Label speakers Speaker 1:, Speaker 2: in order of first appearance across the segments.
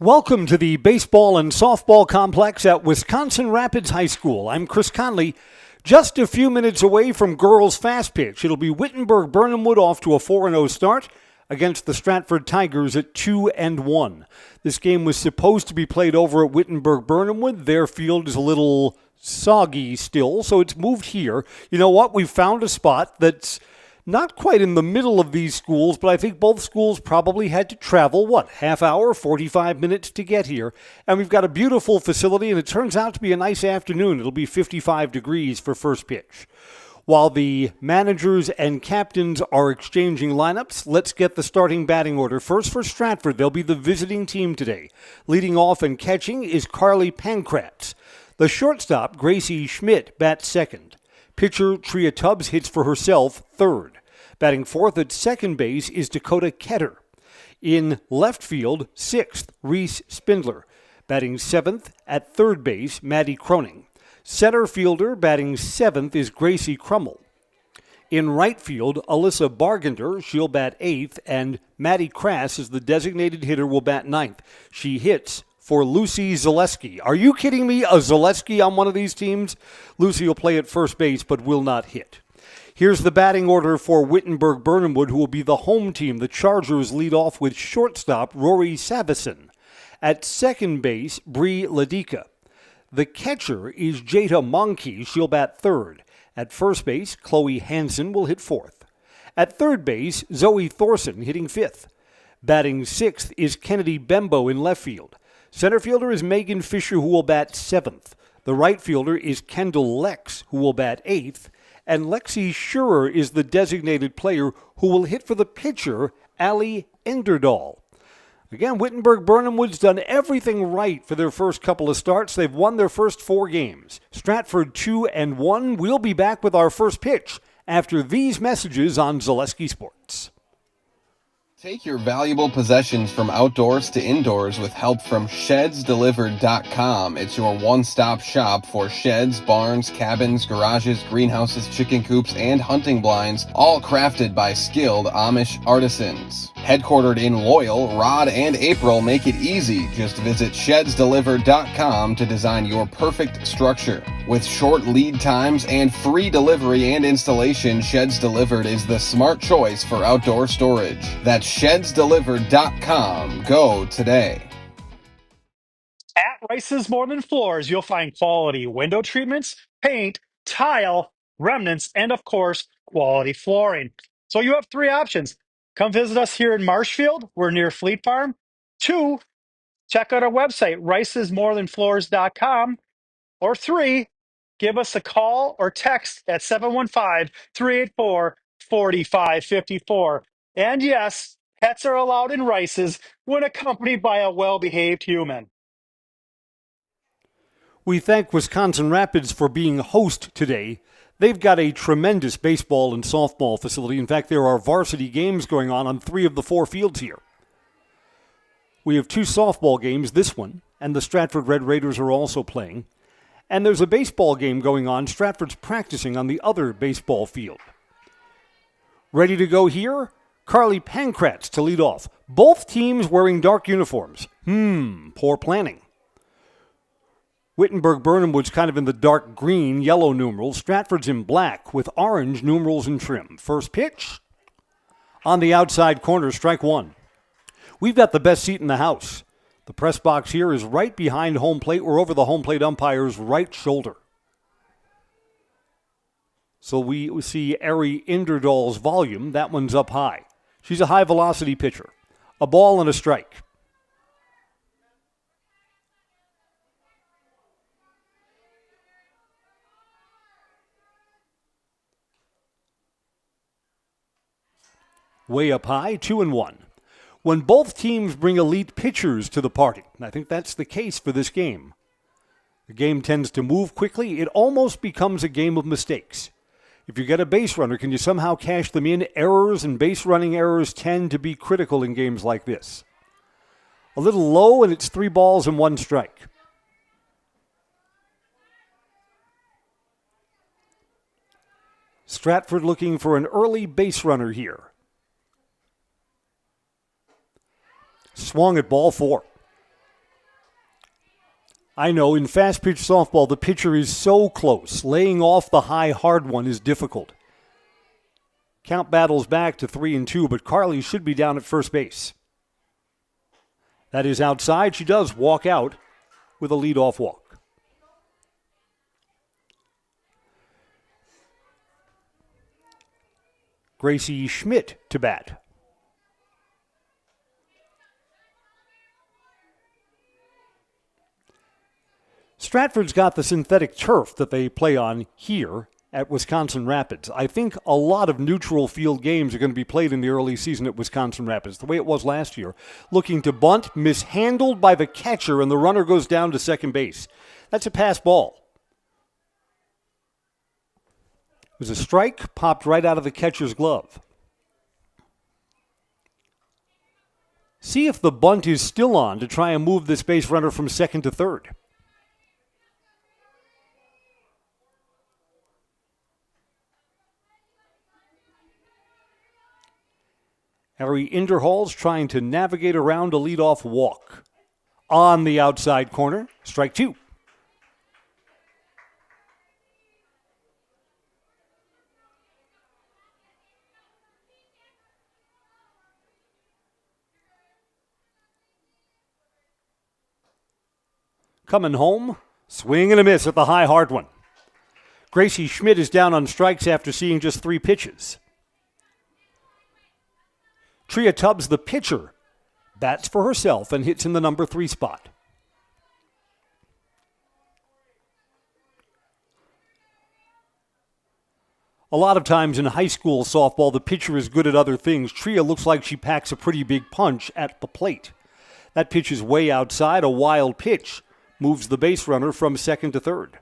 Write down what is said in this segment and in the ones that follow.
Speaker 1: Welcome to the baseball and softball complex at Wisconsin Rapids High School. I'm Chris Conley. Just a few minutes away from girls' fast pitch, it'll be Wittenberg-Birnamwood off to a 4-0 start against the Stratford Tigers at 2-1. This game was supposed to be played over at Wittenberg-Birnamwood. Their field is a little soggy still, so it's moved here. You know what? We've found a spot that's not quite in the middle of these schools, but I think both schools probably had to travel, half hour, 45 minutes to get here. And we've got a beautiful facility, and it turns out to be a nice afternoon. It'll be 55 degrees for first pitch. While the managers and captains are exchanging lineups, let's get the starting batting order. First for Stratford, they'll be the visiting team today. Leading off and catching is Carly Pankratz. The shortstop, Gracie Schmidt, bats second. Pitcher Tria Tubbs hits for herself third. Batting fourth at second base is Dakota Ketter. In left field, sixth, Reese Spindler. Batting seventh at third base, Maddie Croning. Center fielder batting seventh is Gracie Crummel. In right field, Alyssa Bargender, she'll bat eighth, and Maddie Crass is the designated hitter, will bat ninth. She hits for Lucy Zaleski. Are you kidding me? A Zaleski on one of these teams? Lucy will play at first base but will not hit. Here's the batting order for Wittenberg-Birnamwood, who will be the home team. The Chargers lead off with shortstop Rory Savison. At second base, Bree Ladika. The catcher is Jada Monkey. She'll bat third. At first base, Chloe Hansen will hit fourth. At third base, Zoe Thorson hitting fifth. Batting sixth is Kennedy Bembo in left field. Center fielder is Megan Fisher, who will bat seventh. The right fielder is Kendall Lex, who will bat eighth. And Lexi Schurer is the designated player who will hit for the pitcher, Allie Enderdahl. Again, Wittenberg-Birnamwood's done everything right for their first couple of starts. They've won their first 4 games. Stratford 2-1. We'll be back with our first pitch after these messages on Zaleski Sports.
Speaker 2: Take your valuable possessions from outdoors to indoors with help from ShedsDelivered.com. It's your one-stop shop for sheds, barns, cabins, garages, greenhouses, chicken coops, and hunting blinds, all crafted by skilled Amish artisans. Headquartered in Loyal, Rod and April make it easy. Just visit ShedsDelivered.com to design your perfect structure. With short lead times and free delivery and installation, Sheds Delivered is the smart choice for outdoor storage. That's ShedsDelivered.com. Go today.
Speaker 3: At Rice's More Than Floors, you'll find quality window treatments, paint, tile, remnants, and of course, quality flooring. So you have 3 options. Come visit us here in Marshfield. We're near Fleet Farm. 2, check out our website, ricesmorethanfloors.com. Or 3, give us a call or text at 715-384-4554. And yes, pets are allowed in Rice's when accompanied by a well-behaved human.
Speaker 1: We thank Wisconsin Rapids for being host today. They've got a tremendous baseball and softball facility. In fact, there are varsity games going on 3 of the 4 fields here. We have 2 softball games, this one, and the Stratford Red Raiders are also playing. And there's a baseball game going on. Stratford's practicing on the other baseball field. Ready to go here? Carly Pankratz to lead off. Both teams wearing dark uniforms. Poor planning. Wittenberg-Birnamwood's kind of in the dark green, yellow numerals. Stratford's in black with orange numerals and trim. First pitch. On the outside corner, strike 1. We've got the best seat in the house. The press box here is right behind home plate. We're over the home plate umpire's right shoulder. So we see Ari Inderdahl's volume. That one's up high. She's a high-velocity pitcher. A ball and a strike. Way up high, 2-1. When both teams bring elite pitchers to the party, and I think that's the case for this game, the game tends to move quickly. It almost becomes a game of mistakes. If you get a base runner, can you somehow cash them in? Errors and base running errors tend to be critical in games like this. A little low, and it's 3 balls and 1 strike. Stratford looking for an early base runner here. Swung at ball 4. I know in fast pitch softball, the pitcher is so close. Laying off the high, hard one is difficult. Count battles back to 3-2, but Carly should be down at first base. That is outside. She does walk out with a leadoff walk. Gracie Schmidt to bat. Stratford's got the synthetic turf that they play on here at Wisconsin Rapids. I think a lot of neutral field games are going to be played in the early season at Wisconsin Rapids, the way it was last year. Looking to bunt, mishandled by the catcher, and the runner goes down to second base. That's a pass ball. It was a strike, popped right out of the catcher's glove. See if the bunt is still on to try and move this base runner from second to third. Harry Inderhall's trying to navigate around a leadoff walk. On the outside corner, strike two. Coming home, swing and a miss at the high, hard one. Gracie Schmidt is down on strikes after seeing just 3 pitches. Tria Tubbs, the pitcher, bats for herself and hits in the number 3 spot. A lot of times in high school softball, the pitcher is good at other things. Tria looks like she packs a pretty big punch at the plate. That pitch is way outside, a wild pitch. Moves the base runner from second to third.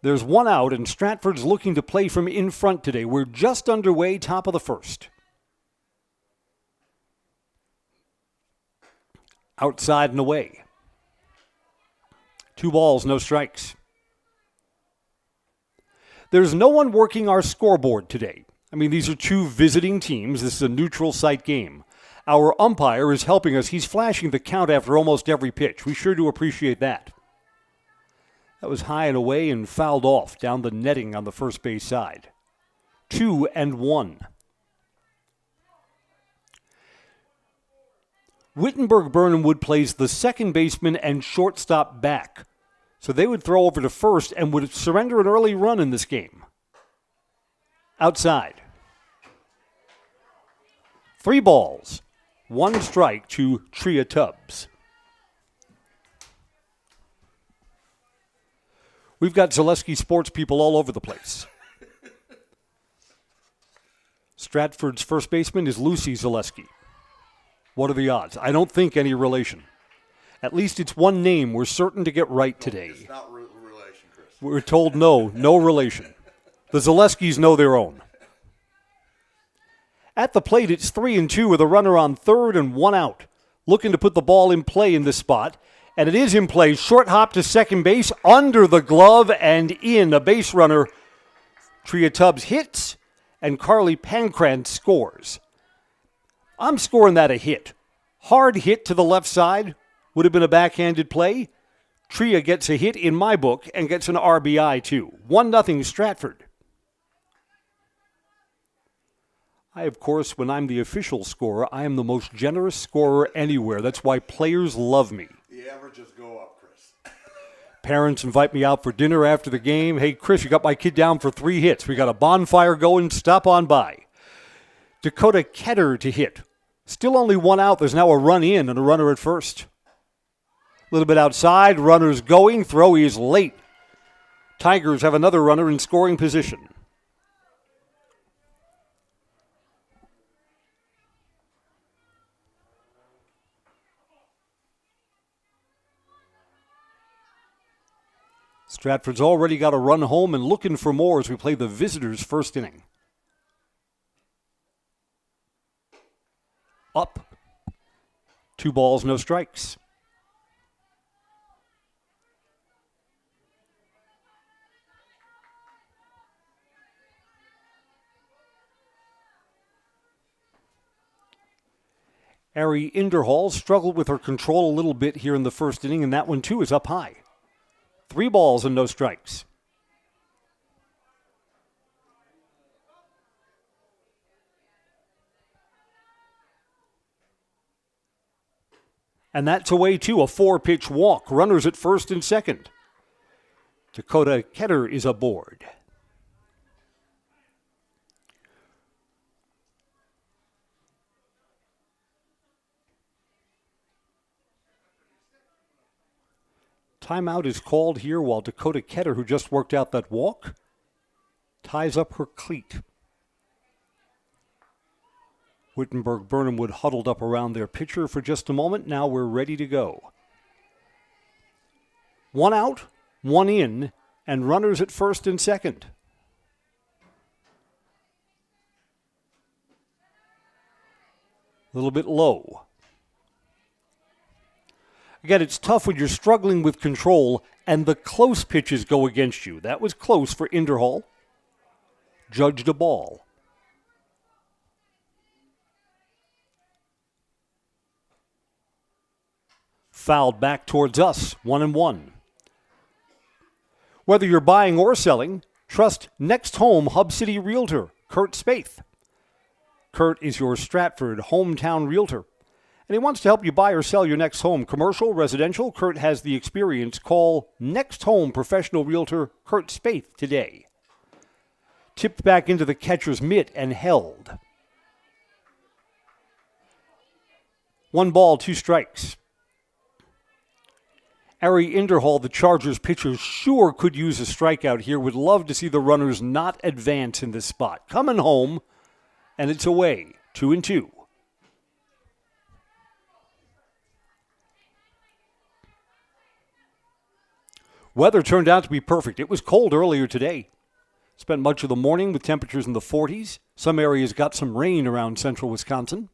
Speaker 1: There's 1 out, and Stratford's looking to play from in front today. We're just underway, top of the first. Outside and away. 2 balls, no strikes. There's no one working our scoreboard today. I mean, these are 2 visiting teams. This is a neutral site game. Our umpire is helping us. He's flashing the count after almost every pitch. We sure do appreciate that. That was high and away and fouled off down the netting on the first base side. 2-1. Wittenberg-Birnamwood plays the second baseman and shortstop back. So they would throw over to first and would surrender an early run in this game. Outside. 3 balls, 1 strike to Tria Tubbs. We've got Zaleski sports people all over the place. Stratford's first baseman is Lucy Zaleski. What are the odds? I don't think any relation. At least it's one name we're certain to get right today.
Speaker 4: It's not relation, Chris.
Speaker 1: We're told no relation. The Zaleskis know their own. At the plate, it's 3-2 with a runner on third and 1 out. Looking to put the ball in play in this spot. And it is in play. Short hop to second base, under the glove and in. A base runner. Tria Tubbs hits, and Carly Pancrantz scores. I'm scoring that a hit. Hard hit to the left side. Would have been a backhanded play. Tria gets a hit in my book and gets an RBI too. 1-0 Stratford. I, of course, when I'm the official scorer, I am the most generous scorer anywhere. That's why players love me.
Speaker 4: The averages go up, Chris.
Speaker 1: Parents invite me out for dinner after the game. Hey, Chris, you got my kid down for 3 hits. We got a bonfire going. Stop on by. Dakota Ketter to hit. Still only 1 out. There's now a run in and a runner at first. A little bit outside. Runner's going. Throw is late. Tigers have another runner in scoring position. Stratford's already got a run home and looking for more as we play the visitors' first inning. Up. 2 balls, no strikes. Ari Inderhall struggled with her control a little bit here in the first inning, and that one too is up high. 3 balls and no strikes. And that's away too, a 4-pitch walk. Runners at first and second. Dakota Ketter is aboard. Timeout is called here while Dakota Ketter, who just worked out that walk, ties up her cleat. Wittenberg-Birnamwood huddled up around their pitcher for just a moment. Now we're ready to go. 1 out, 1 in, and runners at first and second. A little bit low. Again, it's tough when you're struggling with control and the close pitches go against you. That was close for Inderhall. Judged a ball. Fouled back towards us, 1-1. Whether you're buying or selling, trust Next Home Hub City Realtor, Kurt Spaeth. Kurt is your Stratford hometown realtor, and he wants to help you buy or sell your next home, commercial, residential. Kurt has the experience. Call Next Home professional realtor Kurt Spaeth today. Tipped back into the catcher's mitt and held. 1 ball, 2 strikes. Ari Inderhall, the Chargers pitcher, sure could use a strikeout here. Would love to see the runners not advance in this spot. Coming home, and it's away, 2-2. Weather turned out to be perfect. It was cold earlier today. Spent much of the morning with temperatures in the 40s. Some areas got some rain around central Wisconsin.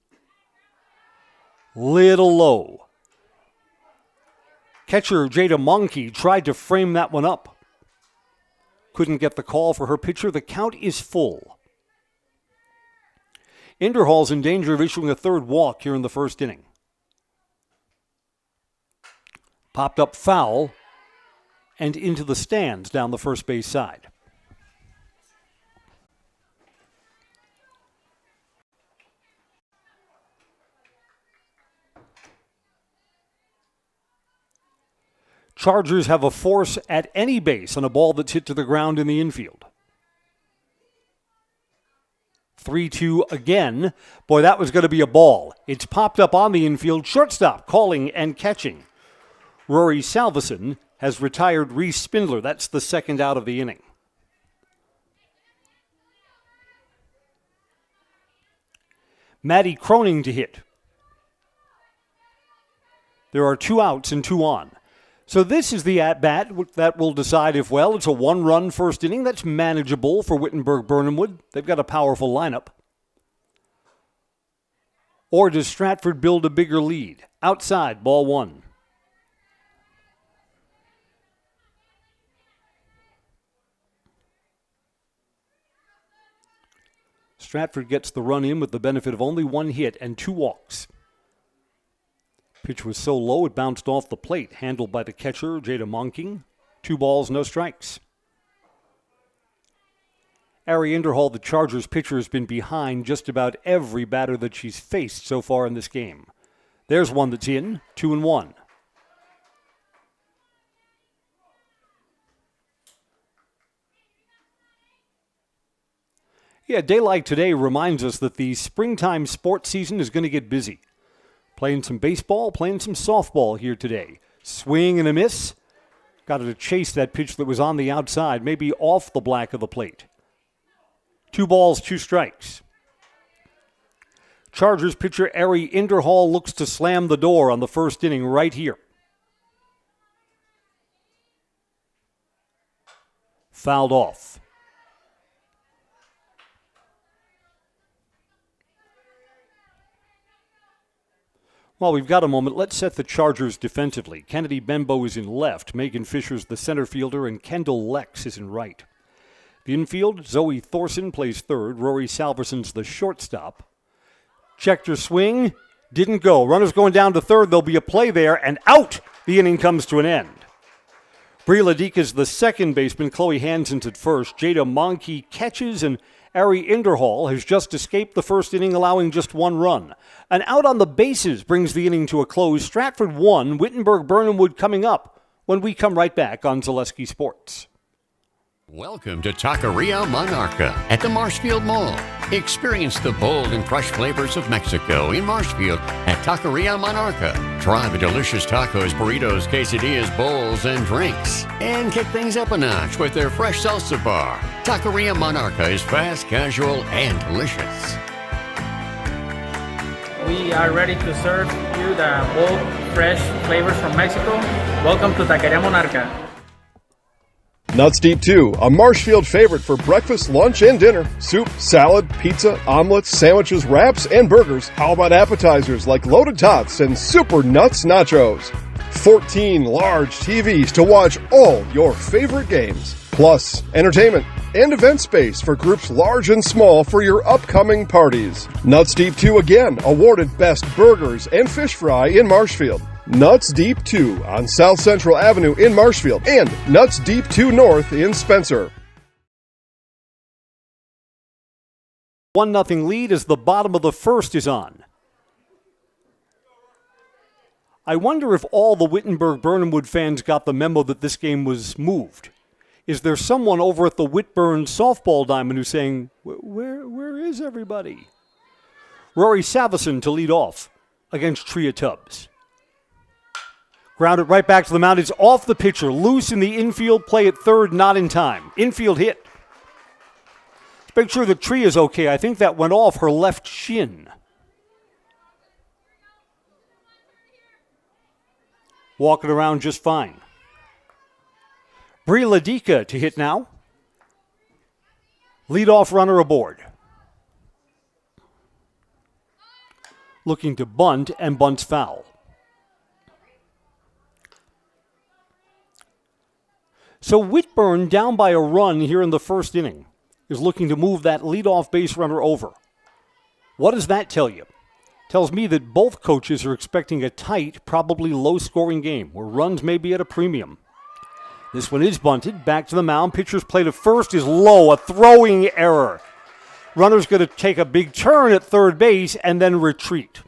Speaker 1: Little low. Catcher Jada Monkey tried to frame that one up. Couldn't get the call for her pitcher. The count is full. Inderhall's in danger of issuing a 3rd walk here in the first inning. Popped up foul and into the stands down the first base side. Chargers have a force at any base on a ball that's hit to the ground in the infield. 3-2 again. Boy, that was going to be a ball. It's popped up on the infield. Shortstop calling and catching. Rory Salveson has retired Reese Spindler. That's the 2nd out of the inning. Maddie Croning to hit. There are 2 outs and 2 on. So this is the at-bat that will decide if, well, it's a 1-run first inning. That's manageable for Wittenberg-Birnamwood. They've got a powerful lineup. Or does Stratford build a bigger lead? Outside, ball 1. Stratford gets the run in with the benefit of only 1 hit and 2 walks. Pitch was so low it bounced off the plate, handled by the catcher, Jada Monking. 2 balls, no strikes. Ari Inderhall, the Chargers pitcher, has been behind just about every batter that she's faced so far in this game. There's one that's in, 2-1. Yeah, a day like today reminds us that the springtime sports season is going to get busy. Playing some baseball, playing some softball here today. Swing and a miss. Got to chase that pitch that was on the outside, maybe off the black of the plate. 2 balls, 2 strikes. Chargers pitcher Ari Inderhall looks to slam the door on the first inning right here. Fouled off. While we've got a moment, let's set the Chargers defensively. Kennedy Bembo is in left, Megan Fisher's the center fielder, and Kendall Lex is in right. The infield, Zoe Thorson plays third, Rory Salverson's the shortstop. Checked her swing, Didn't go. Runners going down to third. There'll be a play there, and out. The inning comes to an end. Brie Ladika's the second baseman. Chloe Hansen's at first. Jada Monkey catches, and Ari Inderhall has just escaped the first inning, allowing just one run. An out on the bases brings the inning to a close. Stratford 1, Wittenberg-Birnamwood coming up when we come right back on Zaleski Sports.
Speaker 5: Welcome to Taqueria Monarca at the Marshfield Mall. Experience the bold and fresh flavors of Mexico in Marshfield at Taqueria Monarca. Try the delicious tacos, burritos, quesadillas, bowls, and drinks. And kick things up a notch with their fresh salsa bar. Taqueria Monarca is fast, casual, and delicious.
Speaker 6: We are ready to serve you the bold, fresh flavors from Mexico. Welcome to Taqueria Monarca.
Speaker 7: Nuts Deep 2, a Marshfield favorite for breakfast, lunch, and dinner. Soup, salad, pizza, omelets, sandwiches, wraps, and burgers. How about appetizers like loaded tots and super nuts nachos? 14 large TVs to watch all your favorite games. Plus, entertainment and event space for groups large and small for your upcoming parties. Nuts Deep 2 again, awarded Best Burgers and Fish Fry in Marshfield. Nuts Deep 2 on South Central Avenue in Marshfield and Nuts Deep 2 North in Spencer.
Speaker 1: 1-0 lead as the bottom of the first is on. I wonder if all the Wittenberg-Birnamwood fans got the memo that this game was moved. Is there someone over at the Whitburn softball diamond who's saying, where is everybody? Rory Savison to lead off against Tria Tubbs. Grounded right back to the mound. It's off the pitcher. Loose in the infield. Play at third. Not in time. Infield hit. Let's make sure the tree is okay. I think that went off her left shin. Walking around just fine. Brie Ladika to hit now. Leadoff runner aboard. Looking to bunt, and bunts foul. So Whitburn, down by a run here in the first inning, is looking to move that leadoff base runner over. What does that tell you? Tells me that both coaches are expecting a tight, probably low-scoring game, where runs may be at a premium. This one is bunted. Back to the mound. Pitcher's play to first is low. A throwing error. Runner's going to take a big turn at third base and then retreat.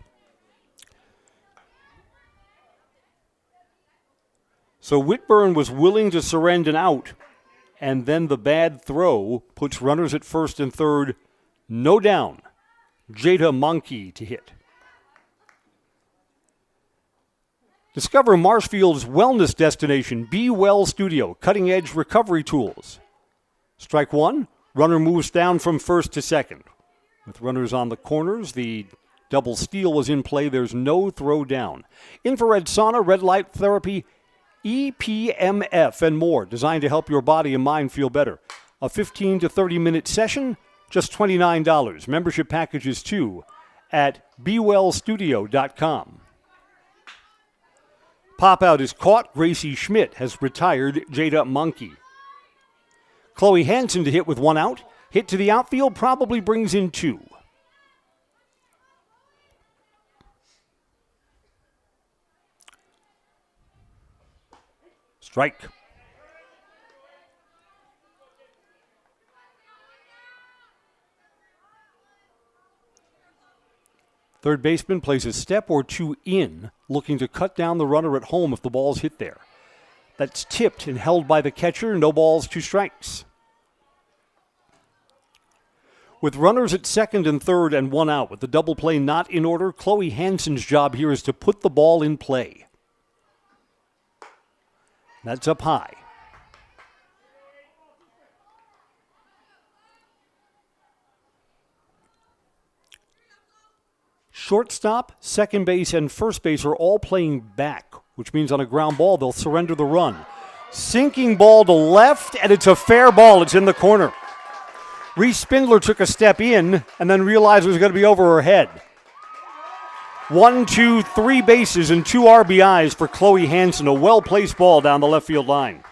Speaker 1: So Whitburn was willing to surrender an out, and then the bad throw puts runners at first and third, no down. Jada Monkey to hit. Discover Marshfield's wellness destination, Be Well Studio, cutting-edge recovery tools. Strike one, runner moves down from first to second. With runners on the corners, the double steal was in play. There's no throw down. Infrared sauna, red light therapy, EPMF, and more, designed to help your body and mind feel better. A 15 to 30-minute session, just $29. Membership packages, too, at BeWellStudio.com. Pop-out is caught. Gracie Schmidt has retired Jada Monkey. Chloe Hansen to hit with one out. Hit to the outfield probably brings in two. Strike. Third baseman plays a step or two in, looking to cut down the runner at home if the ball's hit there. That's tipped and held by the catcher. No balls, two strikes. With runners at second and third and one out, with the double play not in order, Chloe Hansen's job here is to put the ball in play. That's up high. Shortstop, second base, and first base are all playing back, which means on a ground ball, they'll surrender the run. Sinking ball to left, and it's a fair ball. It's in the corner. Reese Spindler took a step in and then realized it was going to be over her head. 1, 2, 3 bases and 2 RBIs for Chloe Hansen. A well-placed ball down the left field line.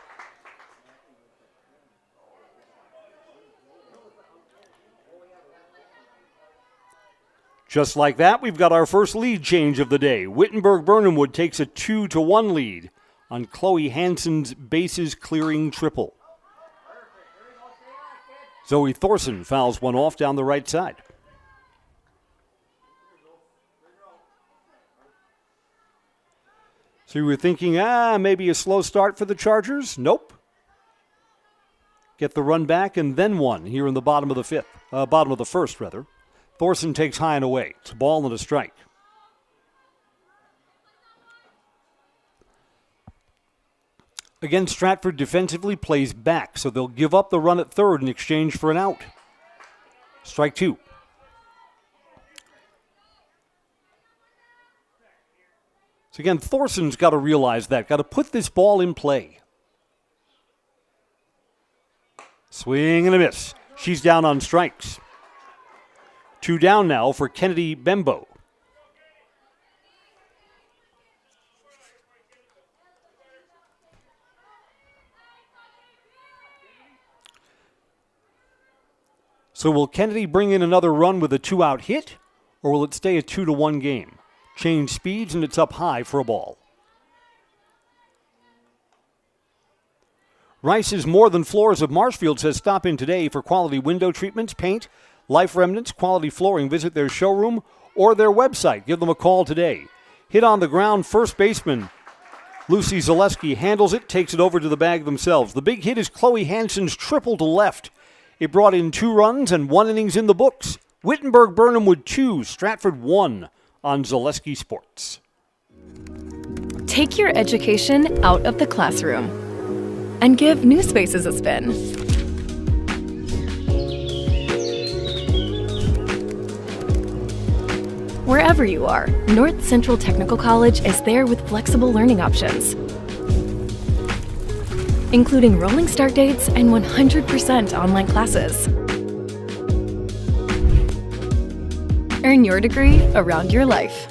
Speaker 1: Just like that, we've got our first lead change of the day. Wittenberg-Birnamwood takes a 2-1 lead on Chloe Hansen's bases clearing triple. Zoe Thorson fouls one off down the right side. So you were thinking, maybe a slow start for the Chargers? Nope. Get the run back and then one here in the bottom of the first. Thorson takes high and away. It's a ball and a strike. Again, Stratford defensively plays back, so they'll give up the run at third in exchange for an out. Strike two. So again, Thorson's got to realize that, got to put this ball in play. Swing and a miss. She's down on strikes. 2 down now for Kennedy Bembo. So will Kennedy bring in another run with a 2-out hit, or will it stay a 2-1 game? Change speeds, and it's up high for a ball. Rice's More Than Floors of Marshfield says stop in today for quality window treatments, paint, life remnants, quality flooring. Visit their showroom or their website. Give them a call today. Hit on the ground, first baseman Lucy Zaleski handles it, takes it over to the bag themselves. The big hit is Chloe Hansen's triple to left. It brought in 2 runs and 1 innings in the books. Wittenberg-Birnamwood 2, Stratford 1 on Zaleski Sports.
Speaker 8: Take your education out of the classroom and give New Spaces a spin. Wherever you are, North Central Technical College is there with flexible learning options, including rolling start dates and 100% online classes. Earn your degree around your life.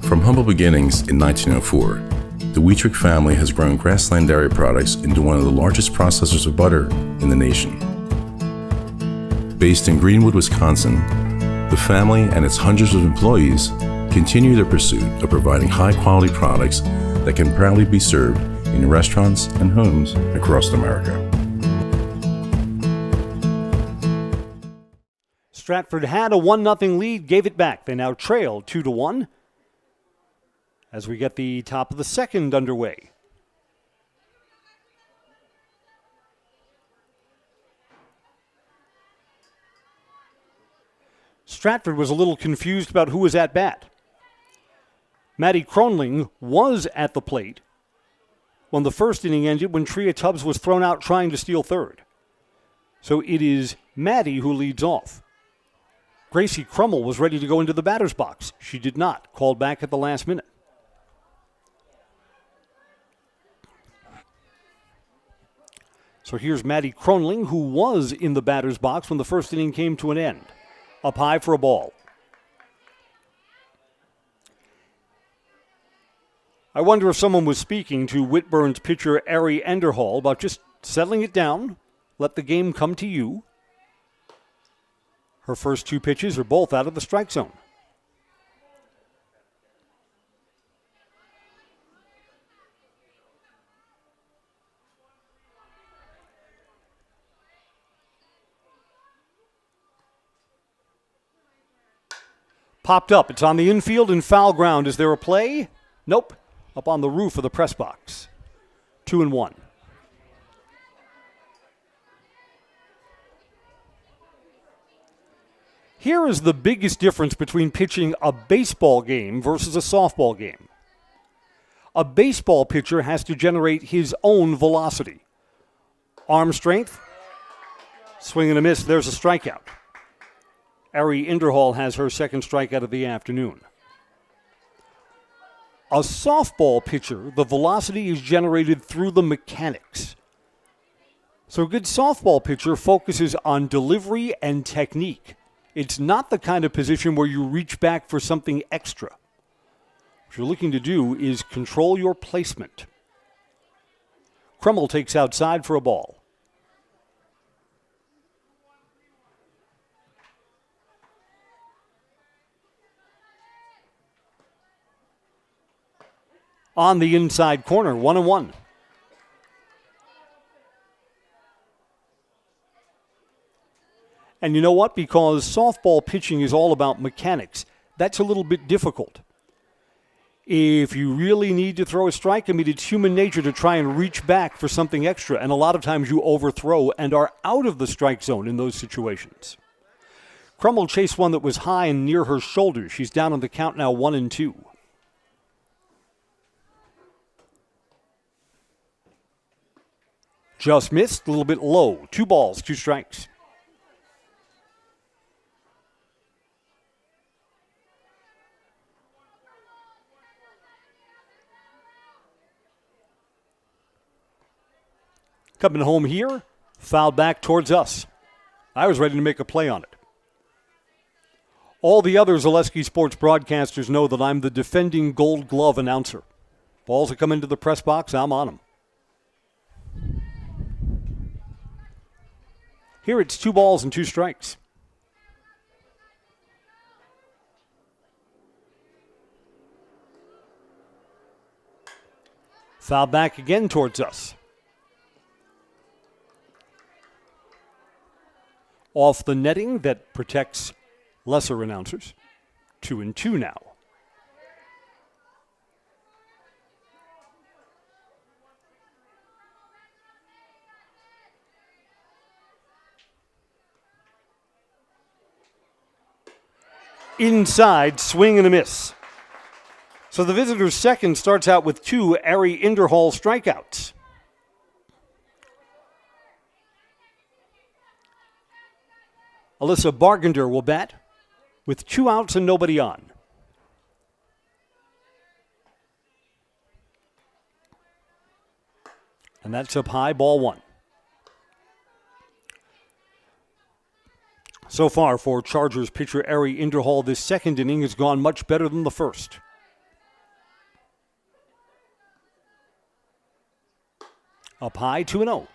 Speaker 9: From humble beginnings in 1904, the Wittenberg family has grown Grassland Dairy Products into one of the largest processors of butter in the nation. Based in Greenwood, Wisconsin, the family and its hundreds of employees continue their pursuit of providing high-quality products that can proudly be served in restaurants and homes across America.
Speaker 1: Stratford had a 1-0 lead, gave it back. They now trail 2-1 as we get the top of the second underway. Stratford was a little confused about who was at bat. Maddie Kronling was at the plate when the first inning ended, when Tria Tubbs was thrown out trying to steal third. So it is Maddie who leads off. Gracie Crummell was ready to go into the batter's box. She did not, called back at the last minute. So here's Maddie Kronling, who was in the batter's box when the first inning came to an end. Up high for a ball. I wonder if someone was speaking to Whitburn's pitcher, Ari Enderhall, about just settling it down, let the game come to you. Her first 2 pitches are both out of the strike zone. Popped up. It's on the infield and foul ground. Is there a play? Nope. Up on the roof of the press box. 2-1. Here is the biggest difference between pitching a baseball game versus a softball game. A baseball pitcher has to generate his own velocity. Arm strength, swing and a miss, there's a strikeout. Ari Inderhall has her second strikeout of the afternoon. A softball pitcher, the velocity is generated through the mechanics. So a good softball pitcher focuses on delivery and technique. It's not the kind of position where you reach back for something extra. What you're looking to do is control your placement. Crummell takes outside for a ball. on the inside corner, 1-1. And you know what? Because softball pitching is all about mechanics, that's a little bit difficult. If you really need to throw a strike, I mean, it's human nature to try and reach back for something extra. And a lot of times you overthrow and are out of the strike zone in those situations. Crummell chased one that was high and near her shoulder. She's down on the count now, 1-2. Just missed, a little bit low. 2 balls, 2 strikes. Coming home here, fouled back towards us. I was ready to make a play on it. All the other Zaleski Sports broadcasters know that I'm the defending Gold Glove announcer. Balls that come into the press box, I'm on them. Here it's 2 balls and 2 strikes. Foul back again towards us. Off the netting that protects lesser announcers. 2-2 now. Inside, swing and a miss. So the visitor's second starts out with 2 Ari Inderhall strikeouts. Alyssa Bargender will bat with 2 outs and nobody on. And that's up high, ball 1. So far for Chargers pitcher Ari Inderhall, this second inning has gone much better than the first. Up high, 2-0.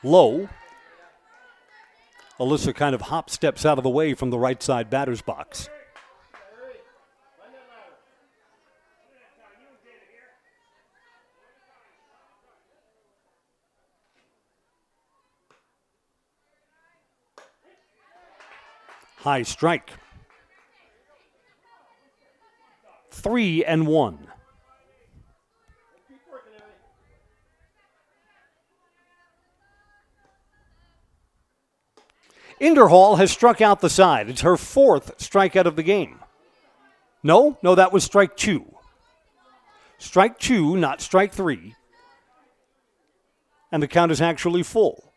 Speaker 1: Low. Alyssa kind of hop steps out of the way from the right side batter's box. High strike. 3-1. Inderhall has struck out the side. It's her 4th strikeout of the game. No, that was strike 2. Strike 2, not strike 3. And the count is actually full.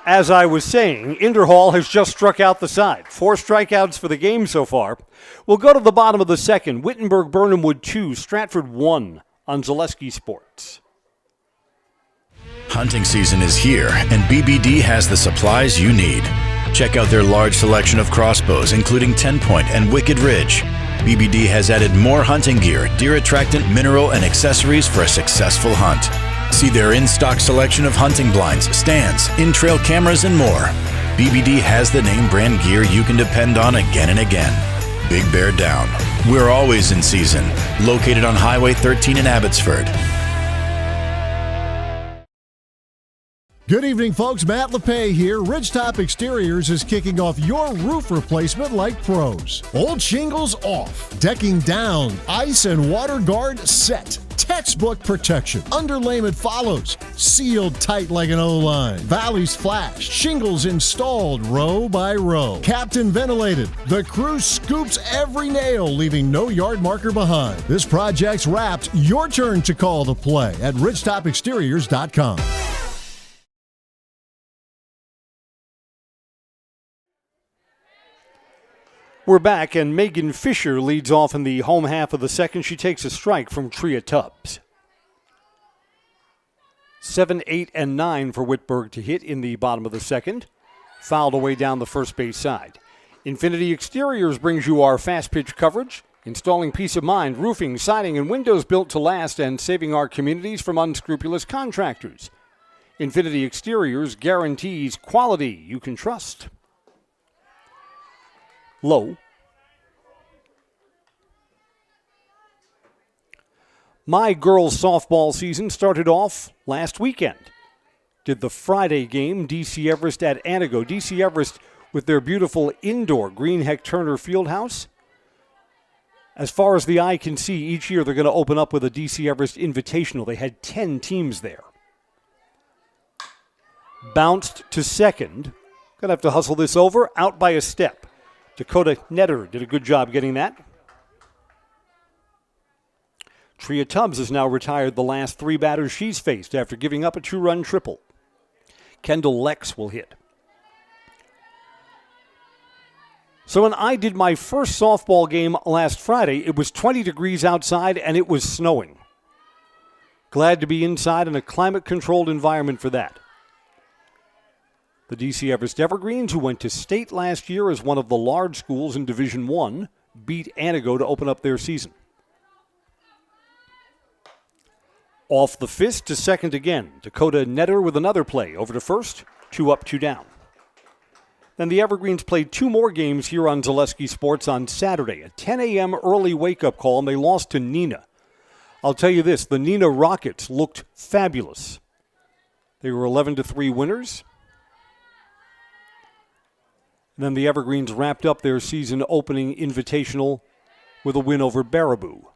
Speaker 1: As I was saying, Inderhall has just struck out the side. 4 strikeouts for the game so far. We'll go to the bottom of the second. Wittenberg-Birnamwood 2, Stratford 1 on Zaleski Sports.
Speaker 10: Hunting season is here, and BBD has the supplies you need. Check out their large selection of crossbows, including 10-point and Wicked Ridge. BBD has added more hunting gear, deer attractant, mineral, and accessories for a successful hunt. See their in-stock selection of hunting blinds, stands, in-trail cameras, and more. BBD has the name brand gear you can depend on again and again. Big Bear Down. We're always in season. Located on Highway 13 in Abbotsford.
Speaker 11: Good evening, folks. Matt LePay here. Ridgetop Exteriors is kicking off your roof replacement like pros. Old shingles off, decking down, ice and water guard set. Textbook protection. Underlayment follows. Sealed tight like an O-line. Valleys flashed. Shingles installed row by row. Captain ventilated. The crew scoops every nail, leaving no yard marker behind. This project's wrapped. Your turn to call the play at ridgetopexteriors.com.
Speaker 1: We're back, and Megan Fisher leads off in the home half of the second. She takes a strike from Tria Tubbs. 7, 8, and 9 for Whitberg to hit in the bottom of the second. Fouled away down the first base side. Infinity Exteriors brings you our fast pitch coverage, installing peace of mind, roofing, siding, and windows built to last, and saving our communities from unscrupulous contractors. Infinity Exteriors guarantees quality you can trust. Low. My girls' softball season started off last weekend. Did the Friday game, DC Everest at Antigo. DC Everest with their beautiful indoor Greenheck Turner Fieldhouse. As far as the eye can see, each year they're going to open up with a DC Everest Invitational. They had 10 teams there. Bounced to second. Going to have to hustle this over. Out by a step. Dakota Netter did a good job getting that. Tria Tubbs has now retired the last 3 batters she's faced after giving up a 2-run triple. Kendall Lex will hit. So when I did my first softball game last Friday, it was 20 degrees outside and it was snowing. Glad to be inside in a climate-controlled environment for that. The DC Everest Evergreens, who went to state last year as one of the large schools in Division I, beat Antigo to open up their season. Off the fist to second again. Dakota Netter with another play. Over to first. 2 up, 2 down. Then the Evergreens played 2 more games here on Zaleski Sports on Saturday. A 10 a.m. early wake-up call, and they lost to Neenah. I'll tell you this, the Neenah Rockets looked fabulous. They were 11-3 winners. And then the Evergreens wrapped up their season-opening invitational with a win over Baraboo.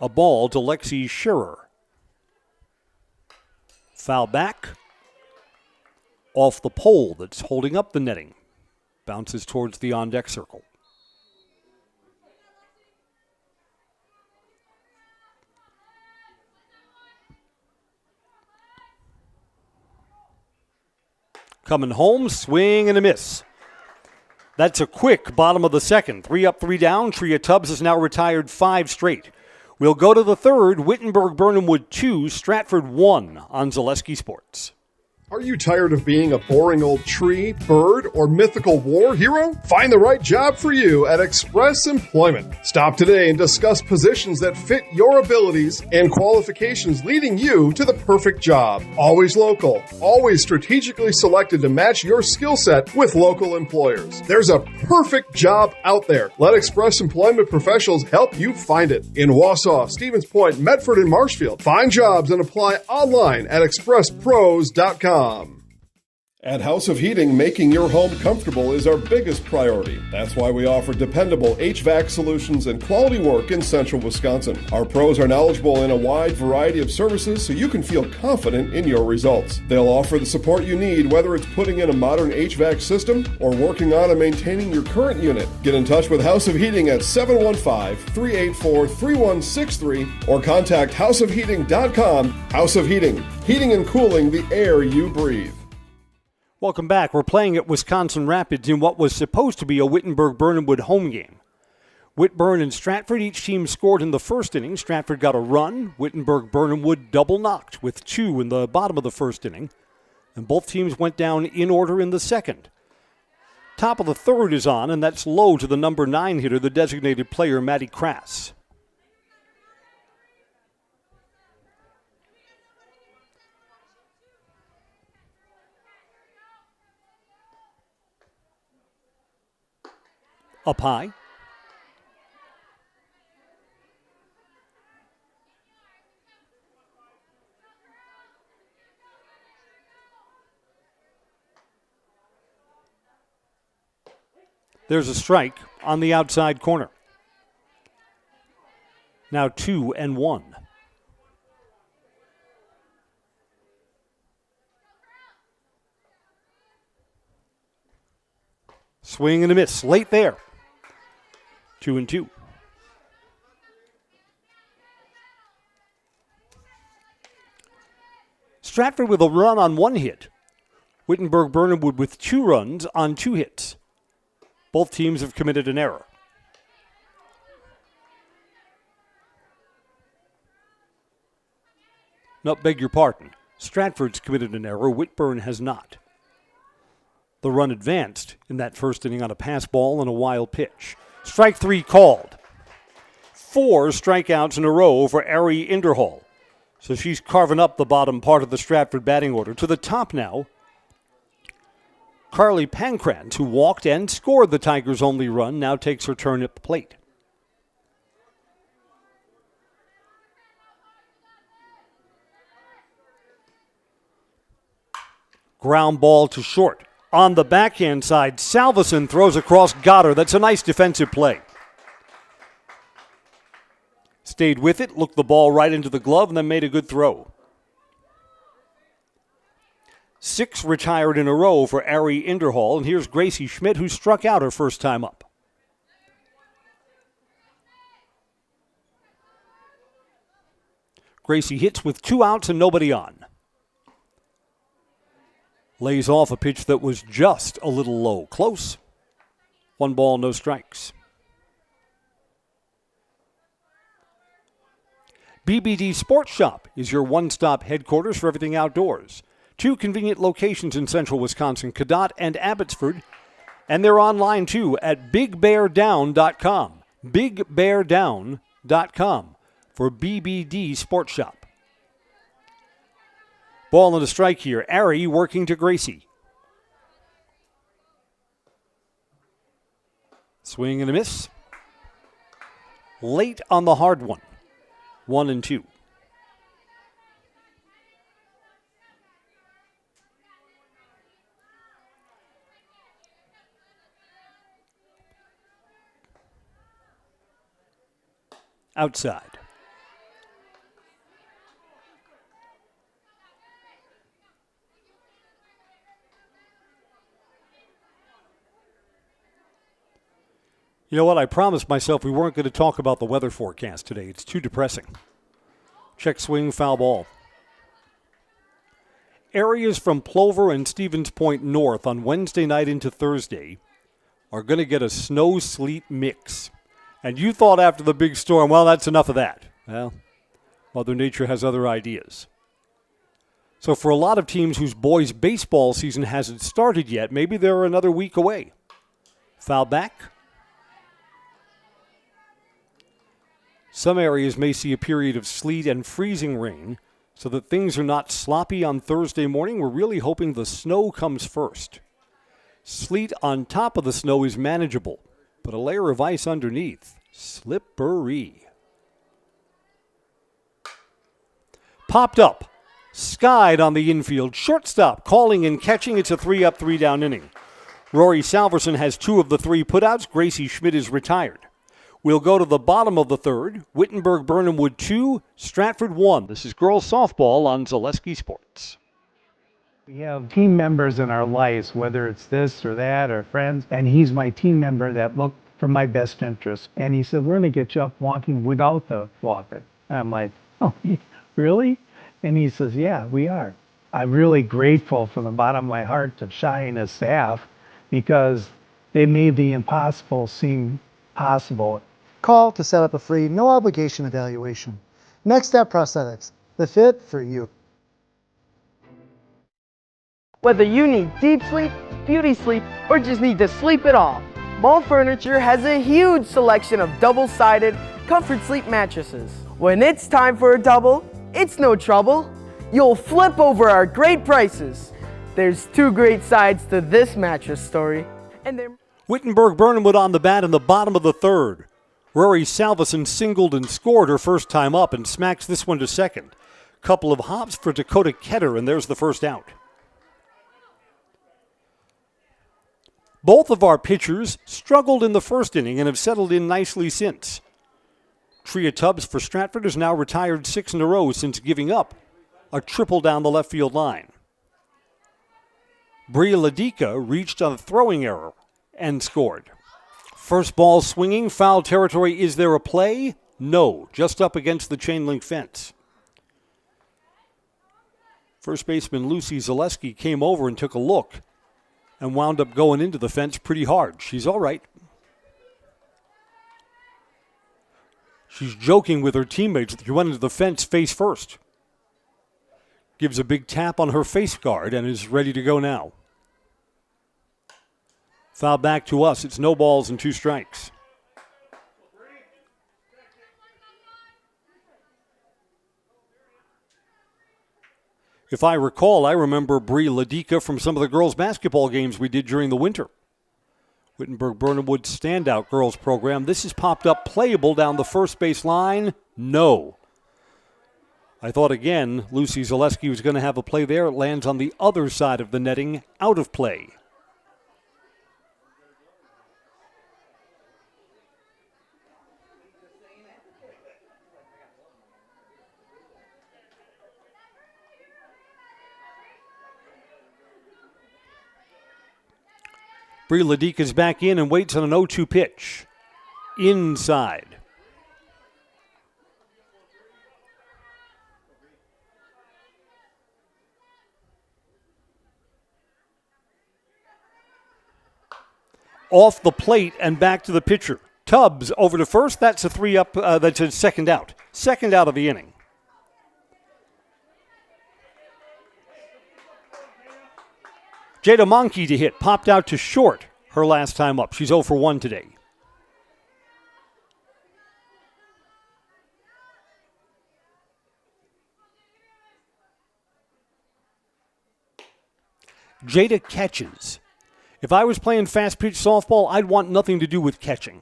Speaker 1: A ball to Lexi Scherer. Foul back. Off the pole that's holding up the netting. Bounces towards the on-deck circle. Coming home, swing and a miss. That's a quick bottom of the second. 3 up, 3 down. Tria Tubbs has now retired 5 straight. We'll go to the third. Wittenberg-Birnamwood 2, Stratford 1 on Zaleski Sports.
Speaker 7: Are you tired of being a boring old tree, bird, or mythical war hero? Find the right job for you at Express Employment. Stop today and discuss positions that fit your abilities and qualifications, leading you to the perfect job. Always local, always strategically selected to match your skill set with local employers. There's a perfect job out there. Let Express Employment professionals help you find it. In Wausau, Stevens Point, Medford, and Marshfield. Find jobs and apply online at expresspros.com. At House of Heating, making your home comfortable is our biggest priority. That's why we offer dependable HVAC solutions and quality work in central Wisconsin. Our pros are knowledgeable in a wide variety of services so you can feel confident in your results. They'll offer the support you need, whether it's putting in a modern HVAC system or working on and maintaining your current unit. Get in touch with House of Heating at 715-384-3163 or contact houseofheating.com. House of Heating, heating and cooling the air you breathe.
Speaker 1: Welcome back. We're playing at Wisconsin Rapids in what was supposed to be a Wittenberg-Birnamwood home game. Whitburn and Stratford, each team scored in the first inning. Stratford got a run. Wittenberg-Birnamwood double knocked with 2 in the bottom of the first inning. And both teams went down in order in the second. Top of the third is on, and that's low to the number 9 hitter, the designated player, Matty Crass. Up high. There's a strike on the outside corner. Now 2-1. Swing and a miss. Late there. 2-2. Stratford with a run on 1 hit. Wittenberg-Birnamwood with 2 runs on 2 hits. Both teams have committed an error. No, beg your pardon. Stratford's committed an error. Whitburn has not. The run advanced in that first inning on a pass ball and a wild pitch. Strike 3 called. 4 strikeouts in a row for Ari Inderhall. So she's carving up the bottom part of the Stratford batting order. To the top now, Carly Pankratz, who walked and scored the Tigers' only run, now takes her turn at the plate. Ground ball to short. On the backhand side, Salveson throws across, got her. That's a nice defensive play. Stayed with it, looked the ball right into the glove, and then made a good throw. 6 retired in a row for Ari Inderhall, and here's Gracie Schmidt, who struck out her first time up. Gracie hits with 2 outs and nobody on. Lays off a pitch that was just a little low. Close. 1 ball, no strikes. BBD Sports Shop is your one-stop headquarters for everything outdoors. 2 convenient locations in central Wisconsin, Cadott and Abbotsford. And they're online, too, at BigBearDown.com. BigBearDown.com for BBD Sports Shop. Ball and a strike here. Ari working to Gracie. Swing and a miss. Late on the hard one. 1-2. Outside. You know what? I promised myself we weren't going to talk about the weather forecast today. It's too depressing. Check swing, foul ball. Areas from Plover and Stevens Point north on Wednesday night into Thursday are going to get a snow-sleet mix. And you thought after the big storm, well, that's enough of that. Well, Mother Nature has other ideas. So for a lot of teams whose boys' baseball season hasn't started yet, maybe they're another week away. Foul back. Some areas may see a period of sleet and freezing rain, so that things are not sloppy on Thursday morning. We're really hoping the snow comes first. Sleet on top of the snow is manageable, but a layer of ice underneath, slippery. Popped up, skied on the infield, shortstop calling and catching. It's a 3-up, 3-down inning. Rory Salverson has 2 of the 3 putouts. Gracie Schmidt is retired. We'll go to the bottom of the third. Wittenberg-Birnamwood 2, Stratford 1. This is girls softball on Zaleski Sports.
Speaker 12: We have team members in our lives, whether it's this or that or friends, and he's my team member that looked for my best interest. And he said, we're going to get you up walking without the walker. I'm like, oh, really? And he says, yeah, we are. I'm really grateful from the bottom of my heart to Shai and his staff because they made the impossible seem possible.
Speaker 13: Call to set up a free, no obligation evaluation. Next Step Prosthetics, the fit for you.
Speaker 14: Whether you need deep sleep, beauty sleep, or just need to sleep it off, Mall Furniture has a huge selection of double-sided comfort sleep mattresses. When it's time for a double, it's no trouble. You'll flip over our great prices. There's 2 great sides to this mattress story, and they're
Speaker 1: Wittenberg-Birnamwood on the bat in the bottom of the third. Rory Salveson singled and scored her first time up and smacks this one to second. Couple of hops for Dakota Ketter, and there's the first out. Both of our pitchers struggled in the first inning and have settled in nicely since. Tria Tubbs for Stratford has now retired 6 in a row since giving up a triple down the left field line. Bria Ladika reached on a throwing error and scored. First ball swinging, foul territory. Is there a play? No, just up against the chain link fence. First baseman Lucy Zaleski came over and took a look and wound up going into the fence pretty hard. She's all right. She's joking with her teammates that she went into the fence face first. Gives a big tap on her face guard and is ready to go now. Foul back to us. It's no balls and 2 strikes. If I recall, I remember Bree Ladika from some of the girls' basketball games we did during the winter. Wittenberg-Birnamwood standout girls program. This is popped up playable down the first base line. No. I thought again Lucy Zaleski was going to have a play there. It lands on the other side of the netting, out of play. Bree Ladika's back in and waits on an 0-2 pitch. Inside. Off the plate and back to the pitcher. Tubbs over to first. That's a 3-up. That's a second out. Second out of the inning. Jada Monkey to hit. Popped out to short her last time up. She's 0 for 1 today. Jada catches. If I was playing fast pitch softball, I'd want nothing to do with catching.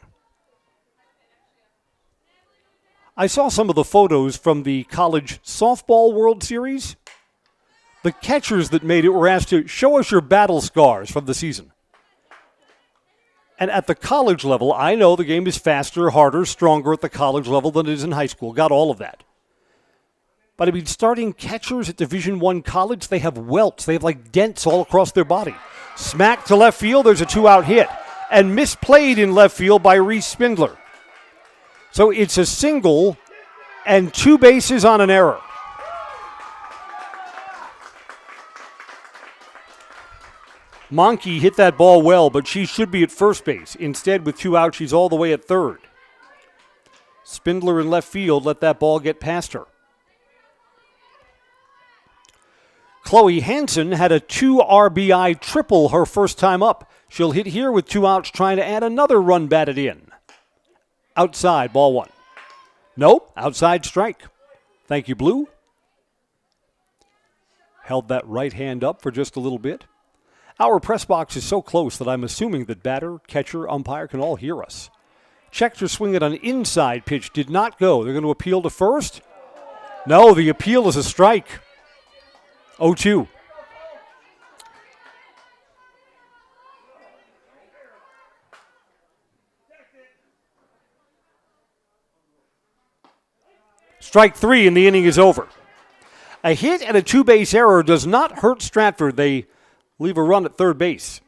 Speaker 1: I saw some of the photos from the College Softball World Series. The catchers that made it were asked to show us your battle scars from the season. And at the college level, I know the game is faster, harder, stronger at the college level than it is in high school. Got all of that. But I mean, starting catchers at Division I college, they have welts. They have like dents all across their body. Smack to left field, there's a 2-out hit. And misplayed in left field by Reese Spindler. So it's a single and 2 bases on an error. Monkey hit that ball well, but she should be at first base. Instead, with 2 outs, she's all the way at third. Spindler in left field let that ball get past her. Chloe Hansen had a 2 RBI triple her first time up. She'll hit here with 2 outs, trying to add another run batted in. Outside, ball 1. Nope, outside strike. Thank you, Blue. Held that right hand up for just a little bit. Our press box is so close that I'm assuming that batter, catcher, umpire can all hear us. Checked her swing at an inside pitch. Did not go. They're going to appeal to first. No, the appeal is a strike. 0-2. Strike 3 and the inning is over. A hit and a 2-base error does not hurt Stratford. They leave a run at third base.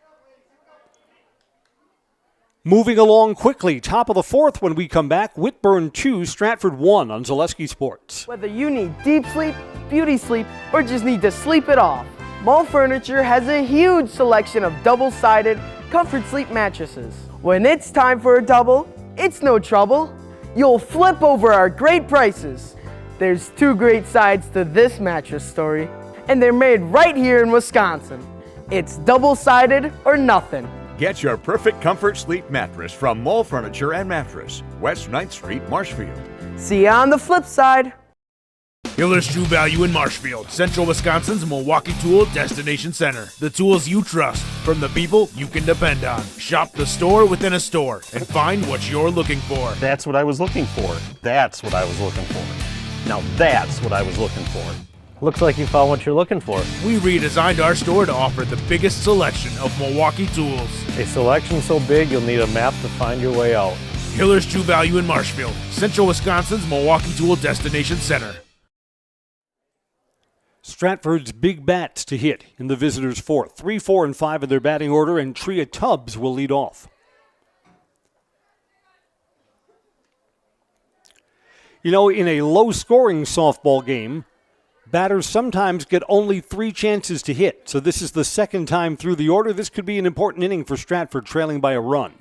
Speaker 1: Moving along quickly, top of the 4th when we come back. Whitburn 2, Stratford 1 on Zaleski Sports.
Speaker 14: Whether you need deep sleep, beauty sleep, or just need to sleep it off, Mall Furniture has a huge selection of double-sided comfort sleep mattresses. When it's time for a double, it's no trouble. You'll flip over our great prices. There's 2 great sides to this mattress story, and they're made right here in Wisconsin. It's double-sided or nothing.
Speaker 15: Get your perfect comfort sleep mattress from Mall Furniture and Mattress, West 9th Street, Marshfield.
Speaker 14: See you on the flip side.
Speaker 16: Hiller's True Value in Marshfield, Central Wisconsin's Milwaukee Tool Destination Center. The tools you trust from the people you can depend on. Shop the store within a store and find what you're looking for.
Speaker 17: That's what I was looking for. That's what I was looking for. Now that's what I was looking for.
Speaker 18: Looks like you found what you're looking for.
Speaker 16: We redesigned our store to offer the biggest selection of Milwaukee tools.
Speaker 18: A selection so big you'll need a map to find your way out.
Speaker 16: Hiller's True Value in Marshfield, Central Wisconsin's Milwaukee Tool Destination Center.
Speaker 1: Stratford's big bats to hit in the visitors' 4th. 3, 4, and 5 in their batting order, and Tria Tubbs will lead off. You know, in a low-scoring softball game, batters sometimes get only 3 chances to hit. So this is the second time through the order. This could be an important inning for Stratford, trailing by a run.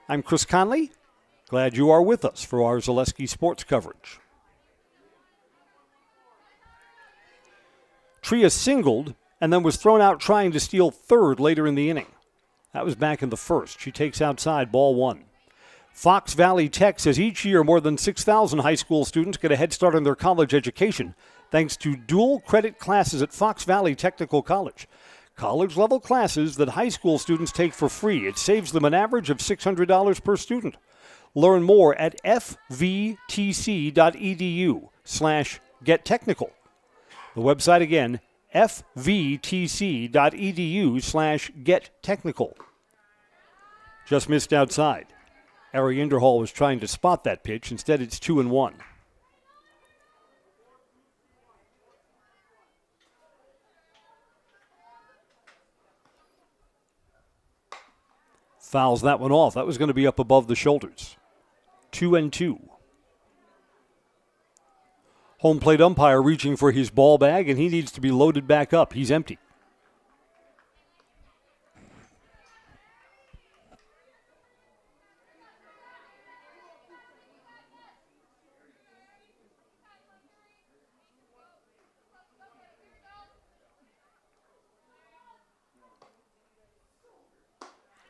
Speaker 1: I'm Chris Conley. Glad you are with us for our Zaleski sports coverage. Tria singled and then was thrown out trying to steal third later in the inning. That was back in the first. She takes outside, ball one. Fox Valley Tech says each year more than 6,000 high school students get a head start on their college education thanks to dual credit classes at Fox Valley Technical College. College-level classes that high school students take for free. It saves them an average of $600 per student. Learn more at fvtc.edu/gettechnical. The website again, fvtc.edu/gettechnical. Just missed outside. Ari Inderhall was trying to spot that pitch. Instead, it's 2-1. Fouls that one off. That was going to be up above the shoulders. 2-2. Home plate umpire reaching for his ball bag, and he needs to be loaded back up. He's empty.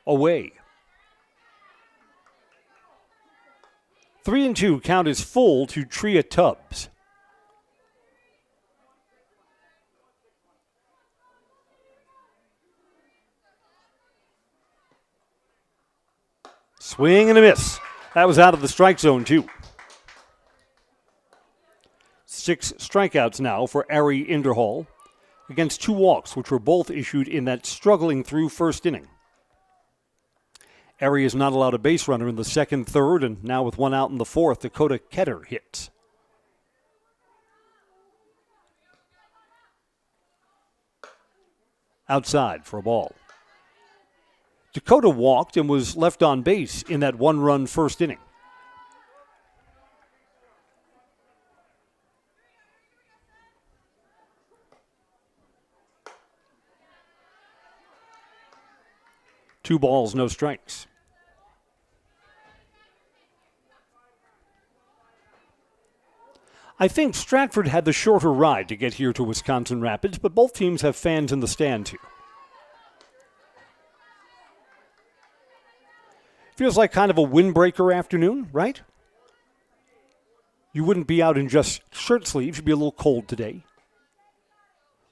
Speaker 1: Away. 3-2. Count is full to Tria Tubbs. Swing and a miss. That was out of the strike zone, too. 6 strikeouts now for Ari Inderhall against 2 walks, which were both issued in that struggling through first inning. Ari is not allowed a base runner in the second, third, and now with 1 out in the fourth, Dakota Ketter hits. Outside for a ball. Dakota walked and was left on base in that 1-run first inning. Two balls, no strikes. I think Stratford had the shorter ride to get here to Wisconsin Rapids, but both teams have fans in the stands here. Feels like kind of a windbreaker afternoon, right? You wouldn't be out in just shirt sleeves. You'd be a little cold today.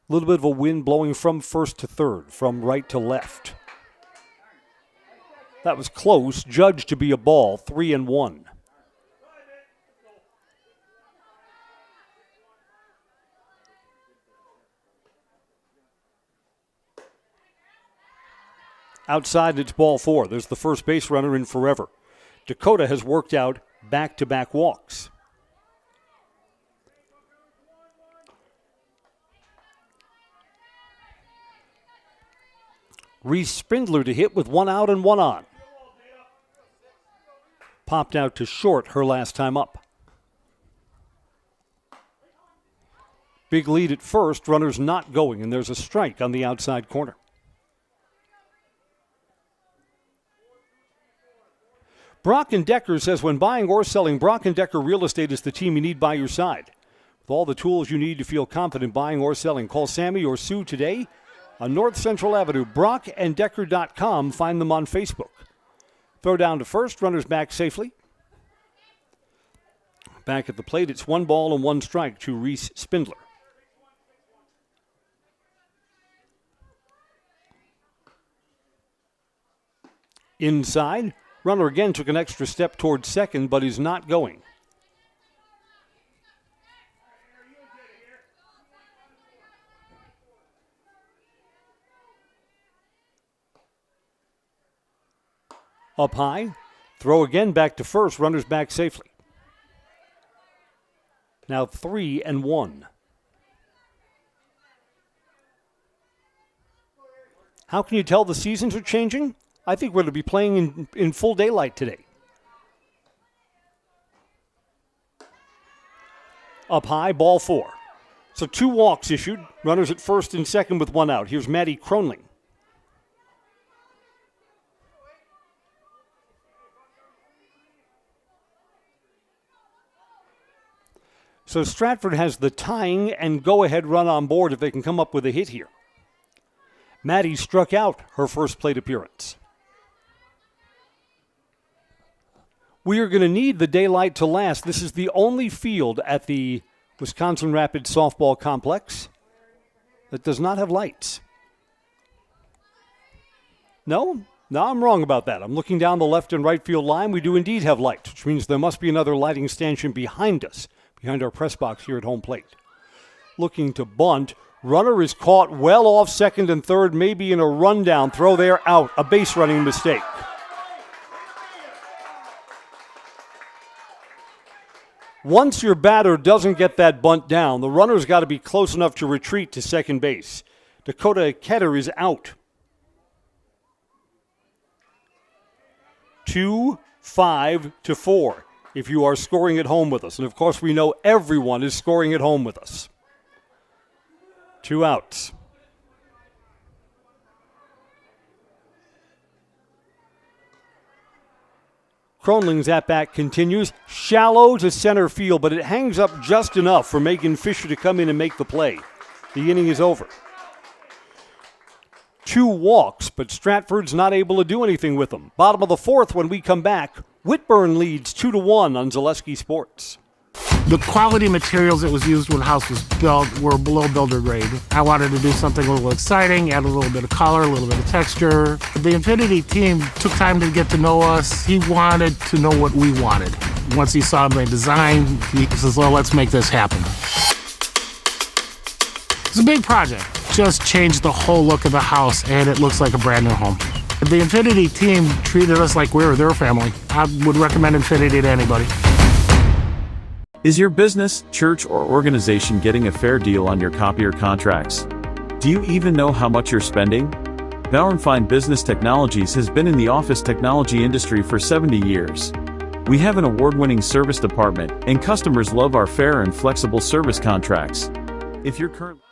Speaker 1: A little bit of a wind blowing from first to third, from right to left. That was close, judged to be a ball, 3-1. Outside, it's ball 4. There's the first base runner in forever. Dakota has worked out back-to-back walks. Reese Spindler to hit with 1 out and 1 on. Popped out to short her last time up. Big lead at first, runners not going, and there's a strike on the outside corner. Brock and Decker says when buying or selling, Brock and Decker Real Estate is the team you need by your side. With all the tools you need to feel confident buying or selling, call Sammy or Sue today on North Central Avenue, brockanddecker.com. Find them on Facebook. Throw down to first, runners back safely. Back at the plate, it's 1 ball and 1 strike to Reese Spindler. Inside, runner again took an extra step towards second, but is not going. Up high, throw again back to first, runners back safely. Now 3-1. How can you tell the seasons are changing? I think we're going to be playing in full daylight today. Up high, ball 4. So 2 walks issued, runners at first and second with 1 out. Here's Maddie Cronling. So Stratford has the tying and go-ahead run on board if they can come up with a hit here. Maddie struck out her first plate appearance. We are going to need the daylight to last. This is the only field at the Wisconsin Rapids Softball Complex that does not have lights. No, I'm wrong about that. I'm looking down the left and right field line. We do indeed have lights, which means there must be another lighting stanchion behind us, behind our press box here at home plate. Looking to bunt. Runner is caught well off second and third, maybe in a rundown. Throw there, out. A base running mistake. Once your batter doesn't get that bunt down, the runner's got to be close enough to retreat to second base. Dakota Ketter is out. 2-5-4 if you are scoring at home with us. And of course, we know everyone is scoring at home with us. 2 outs. Kronling's at-bat continues. Shallow to center field, but it hangs up just enough for Megan Fisher to come in and make the play. The inning is over. 2 walks, but Stratford's not able to do anything with them. Bottom of the fourth when we come back. Whitburn leads 2-1 on Zaleski Sports.
Speaker 19: The quality materials that was used when the house was built were below builder grade. I wanted to do something a little exciting, add a little bit of color, a little bit of texture. The Infinity team took time to get to know us. He wanted to know what we wanted. Once he saw my design, he says, well, let's make this happen. It's a big project. Just changed the whole look of the house, and it looks like a brand new home. The Infinity team treated us like we were their family. I would recommend Infinity to anybody.
Speaker 20: Is your business, church, or organization getting a fair deal on your copier contracts? Do you even know how much you're spending? Bauer & Fine Business Technologies has been in the office technology industry for 70 years. We have an award-winning service department, and customers love our fair and flexible service contracts. If you're currently...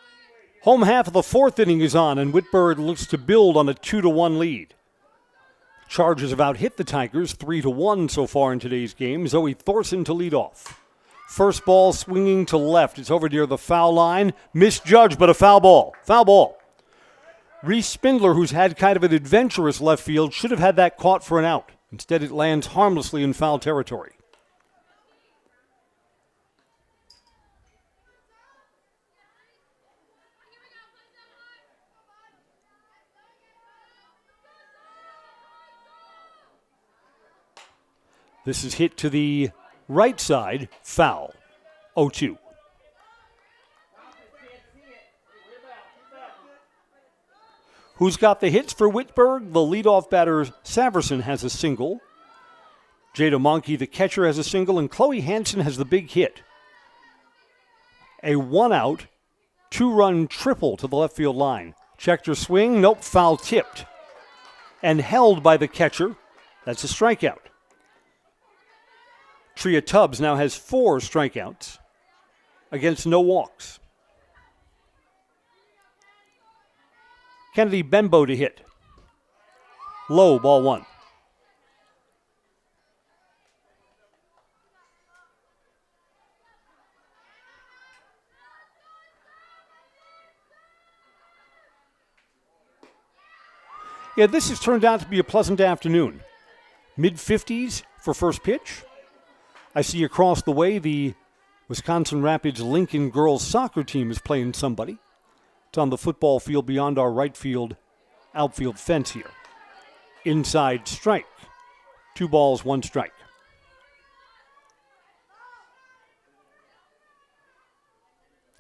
Speaker 1: Home half of the fourth inning is on, and Whitburn looks to build on a 2-1 lead. Chargers have out-hit the Tigers 3-1 so far in today's game. Zoe Thorson to lead off. First ball swinging to left. It's over near the foul line. Misjudged, but a foul ball. Foul ball. Reese Spindler, who's had kind of an adventurous left field, should have had that caught for an out. Instead, it lands harmlessly in foul territory. This is hit to the right side, foul, 0-2. Who's got the hits for Wittenberg? The leadoff batter, Saverson, has a single. Jada Monkey, the catcher, has a single, and Chloe Hansen has the big hit. A 1-out, 2-run triple to the left field line. Checked her swing, nope, foul tipped. And held by the catcher. That's a strikeout. Tria Tubbs now has 4 strikeouts against no walks. Kennedy Bembo to hit. Low, ball 1. Yeah, this has turned out to be a pleasant afternoon. Mid-50s for first pitch. I see across the way the Wisconsin Rapids Lincoln girls soccer team is playing somebody. It's on the football field beyond our right field outfield fence here. Inside strike. 2 balls, 1 strike.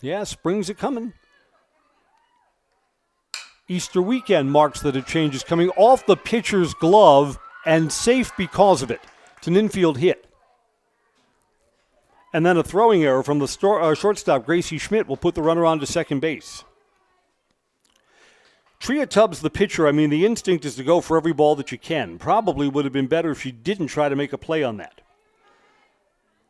Speaker 1: Yeah, spring's a-coming. Easter weekend marks that a change is coming off the pitcher's glove and safe because of it. It's an infield hit. And then a throwing error from the shortstop, Gracie Schmidt, will put the runner on to second base. Tria Tubbs, the pitcher, I mean, the instinct is to go for every ball that you can. Probably would have been better if she didn't try to make a play on that.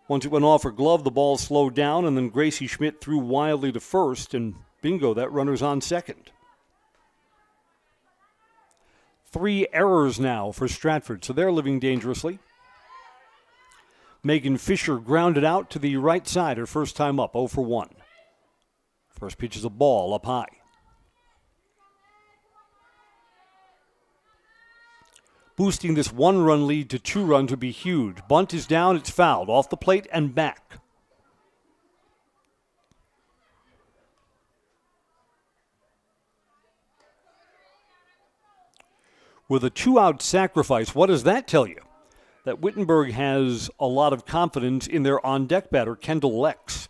Speaker 1: Once it went off her glove, the ball slowed down, and then Gracie Schmidt threw wildly to first, and bingo, that runner's on second. 3 errors now for Stratford, so they're living dangerously. Megan Fisher grounded out to the right side her first time up, 0 for 1. First pitch is a ball up high. Boosting this 1-run lead to 2 runs would be huge. Bunt is down, it's fouled, off the plate and back. With a 2-out sacrifice, what does that tell you? That Wittenberg has a lot of confidence in their on-deck batter, Kendall Lex.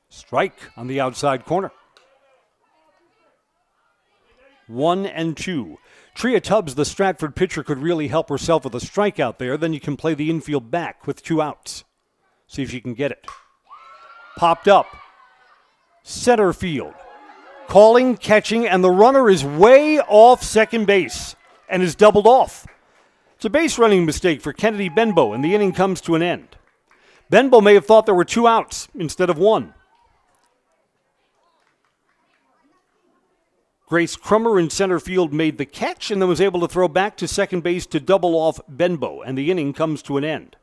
Speaker 1: Strike on the outside corner. 1-2. Tria Tubbs, the Stratford pitcher, could really help herself with a strikeout there. Then you can play the infield back with 2 outs. See if she can get it. Popped up. Center field. Calling, catching, and the runner is way off second base and is doubled off. It's a base running mistake for Kennedy Benbow, and the inning comes to an end. Benbow may have thought there were 2 outs instead of 1. Grace Crummer in center field made the catch and then was able to throw back to second base to double off Benbow, and the inning comes to an end.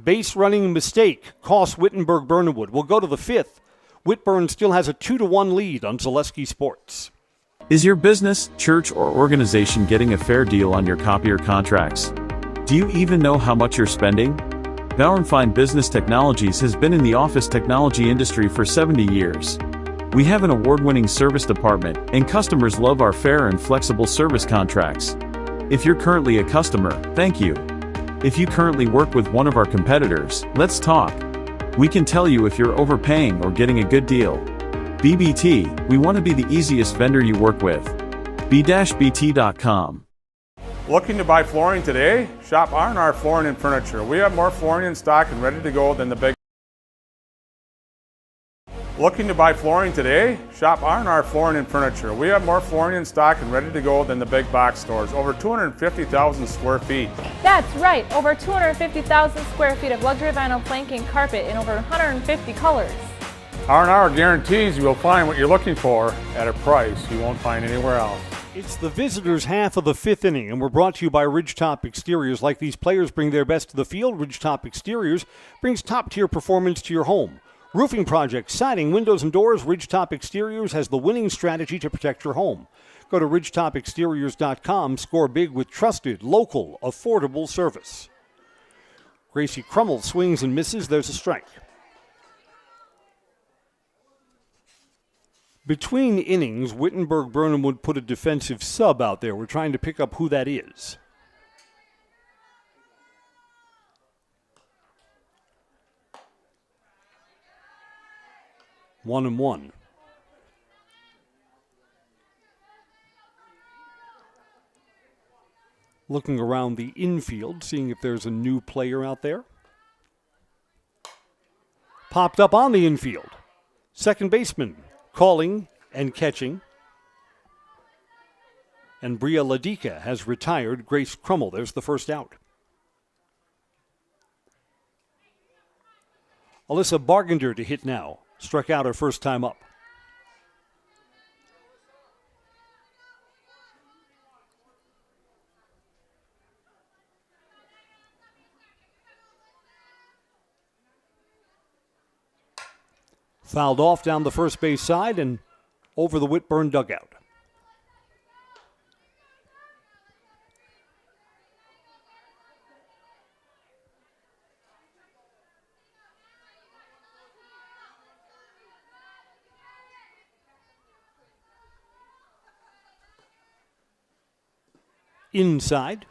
Speaker 1: Base running mistake cost Wittenberg-Birnamwood. We'll go to the 5th. Whitburn still has a 2-1 lead on Zaleski Sports.
Speaker 20: Is your business, church, or organization getting a fair deal on your copier contracts? Do you even know how much you're spending? Bauer & Fine Business Technologies has been in the office technology industry for 70 years. We have an award-winning service department, and customers love our fair and flexible service contracts. If you're currently a customer, thank you. If you currently work with one of our competitors, let's talk. We can tell you if you're overpaying or getting a good deal. BBT, we want to be the easiest vendor you work with. b-bt.com.
Speaker 21: Looking to buy flooring today? Shop R&R Flooring and Furniture. We have more flooring in stock and ready to go than the big. Looking to buy flooring today? Shop R&R Flooring and Furniture. We have more flooring in stock and ready to go than the big box stores. Over 250,000 square feet.
Speaker 22: That's right, over 250,000 square feet of luxury vinyl planking carpet in over 150 colors.
Speaker 21: R&R guarantees you will find what you're looking for at a price you won't find anywhere else.
Speaker 1: It's the visitors' half of the 5th inning, and we're brought to you by Ridgetop Exteriors. Like these players bring their best to the field, Ridgetop Exteriors brings top-tier performance to your home. Roofing projects, siding, windows, and doors, Ridgetop Exteriors has the winning strategy to protect your home. Go to ridgetopexteriors.com. Score big with trusted, local, affordable service. Gracie Crummell swings and misses. There's a strike. Between innings, Wittenberg-Birnamwood put a defensive sub out there. We're trying to pick up who that is. One and one. Looking around the infield, seeing if there's a new player out there. Popped up on the infield. Second baseman calling and catching. And Bria Ladika has retired. Grace Crummell, there's the first out. Alyssa Bargender to hit now. Struck out her first time up. Fouled off down the first base side and over the Whitburn dugout. Inside.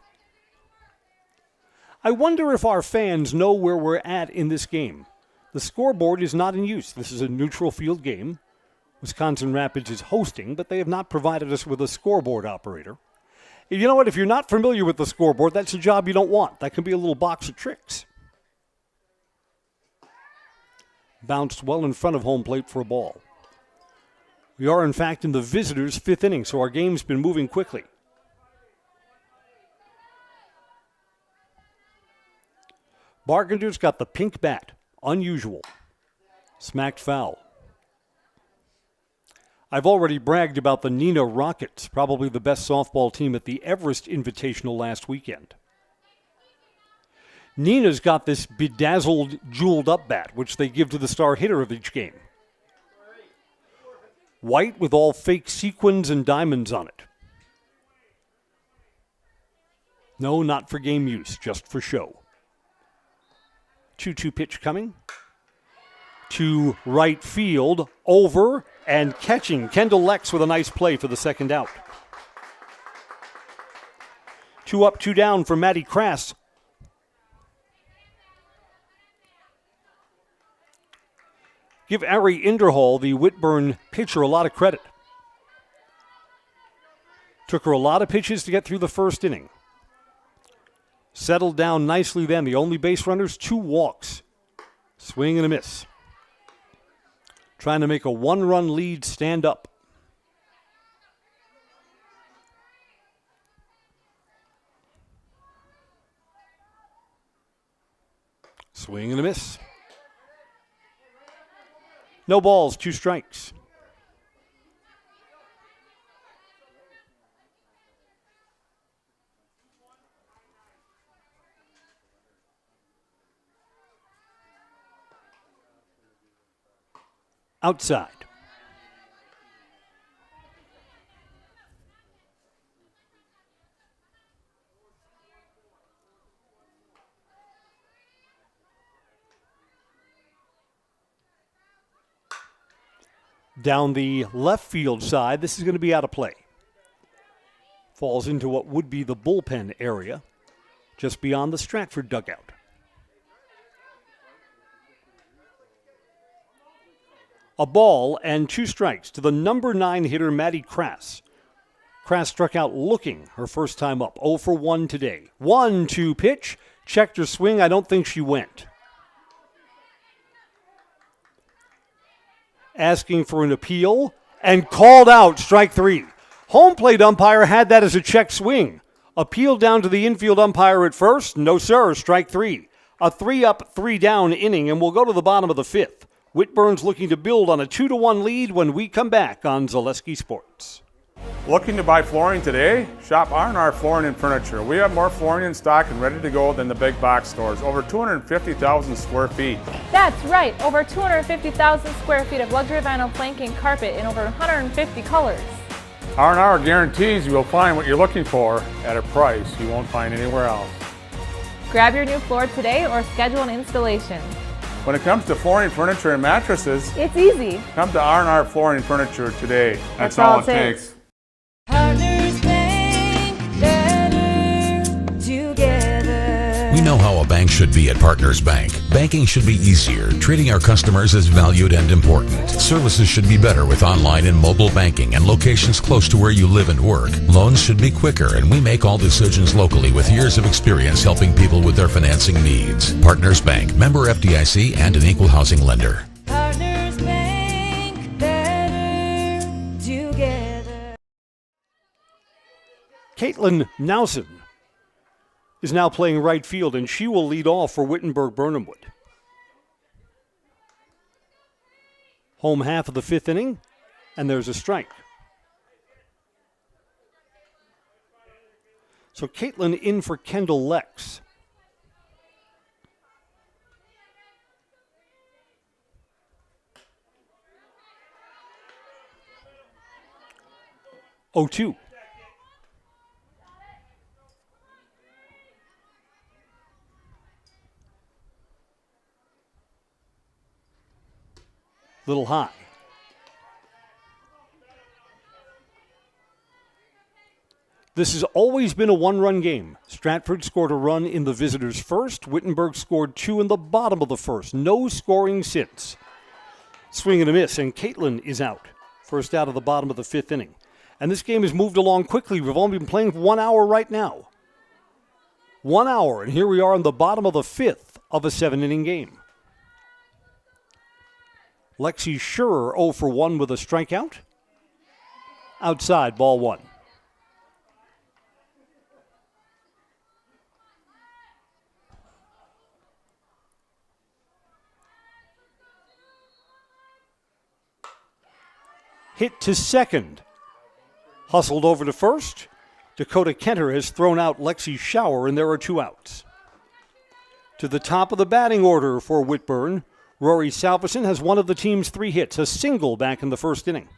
Speaker 1: I wonder if our fans know where we're at in this game. The scoreboard is not in use. This is a neutral field game. Wisconsin Rapids is hosting, but they have not provided us with a scoreboard operator. You know what? If you're not familiar with the scoreboard, that's a job you don't want. That can be a little box of tricks. Bounced well in front of home plate for a ball. We are, in fact, in the visitors' 5th inning, so our game's been moving quickly. Bargender's got the pink bat. Unusual. Smacked foul. I've already bragged about the Nina Rockets, probably the best softball team at the Everest Invitational last weekend. Nina's got this bedazzled, jeweled-up bat, which they give to the star hitter of each game. White with all fake sequins and diamonds on it. No, not for game use, just for show. 2-2 pitch coming. To right field, over and catching. Kendall Lex with a nice play for the second out. 2 up, 2 down for Maddie Crass. Give Ari Inderhall, the Whitburn pitcher, a lot of credit. Took her a lot of pitches to get through the first inning. Settled down nicely then. The only base runners, 2 walks. Swing and a miss. Trying to make a 1-run lead stand up. Swing and a miss. No balls, 2 strikes. Outside. Down the left field side, this is going to be out of play. Falls into what would be the bullpen area, just beyond the Stratford dugout. A ball and 2 strikes to the number 9 hitter, Maddie Crass. Crass struck out looking her first time up. 0 for 1 today. 1-2 pitch. Checked her swing. I don't think she went. Asking for an appeal and called out, strike 3. Home plate umpire had that as a check swing. Appeal down to the infield umpire at first. No, sir, strike 3. A 3 up, 3 down inning, and we'll go to the bottom of the 5th. Whitburn's looking to build on a 2-1 lead when we come back on Zaleski Sports.
Speaker 21: Looking to buy flooring today? Shop R&R Flooring and Furniture. We have more flooring in stock and ready to go than the big box stores. Over 250,000 square feet.
Speaker 22: That's right, over 250,000 square feet of luxury vinyl planking carpet in over 150 colors.
Speaker 21: R&R guarantees you will find what you're looking for at a price you won't find anywhere else.
Speaker 22: Grab your new floor today or schedule an installation.
Speaker 21: When it comes to flooring, furniture, and mattresses,
Speaker 22: it's easy.
Speaker 21: Come to R&R Flooring and Furniture today. That's all it takes.
Speaker 2: Partners Bank, better together.
Speaker 3: We know how a bank should be at Partners Bank. Banking should be easier, treating our customers as valued and important. Services should be better with online and mobile banking and locations close to where you live and work. Loans should be quicker, and we make all decisions locally with years of experience helping people with their financing needs. Partners Bank, member FDIC, and an equal housing lender.
Speaker 2: Partners Bank, better together.
Speaker 1: Caitlin Nowson is now playing right field, and she will lead off for Wittenberg-Birnamwood. Home half of the 5th inning, and there's a strike. So Caitlin in for Kendall Lex. Oh, 2. Little high. This has always been a 1-run game. Stratford scored a run in the visitors' first. Wittenberg scored 2 in the bottom of the first. No scoring since. Swing and a miss, and Caitlin is out. First out of the bottom of the 5th inning. And this game has moved along quickly. We've only been playing for 1 hour right now. 1 hour, and here we are in the bottom of the 5th of a 7-inning game. Lexi Schurer 0 for 1 with a strikeout. Outside, ball 1. hit to second. Hustled over to first. Dakota Kenter has thrown out Lexi Schauer, and there are 2 outs. To the top of the batting order for Whitburn, Rory Salverson has one of the team's 3 hits, a single back in the first inning.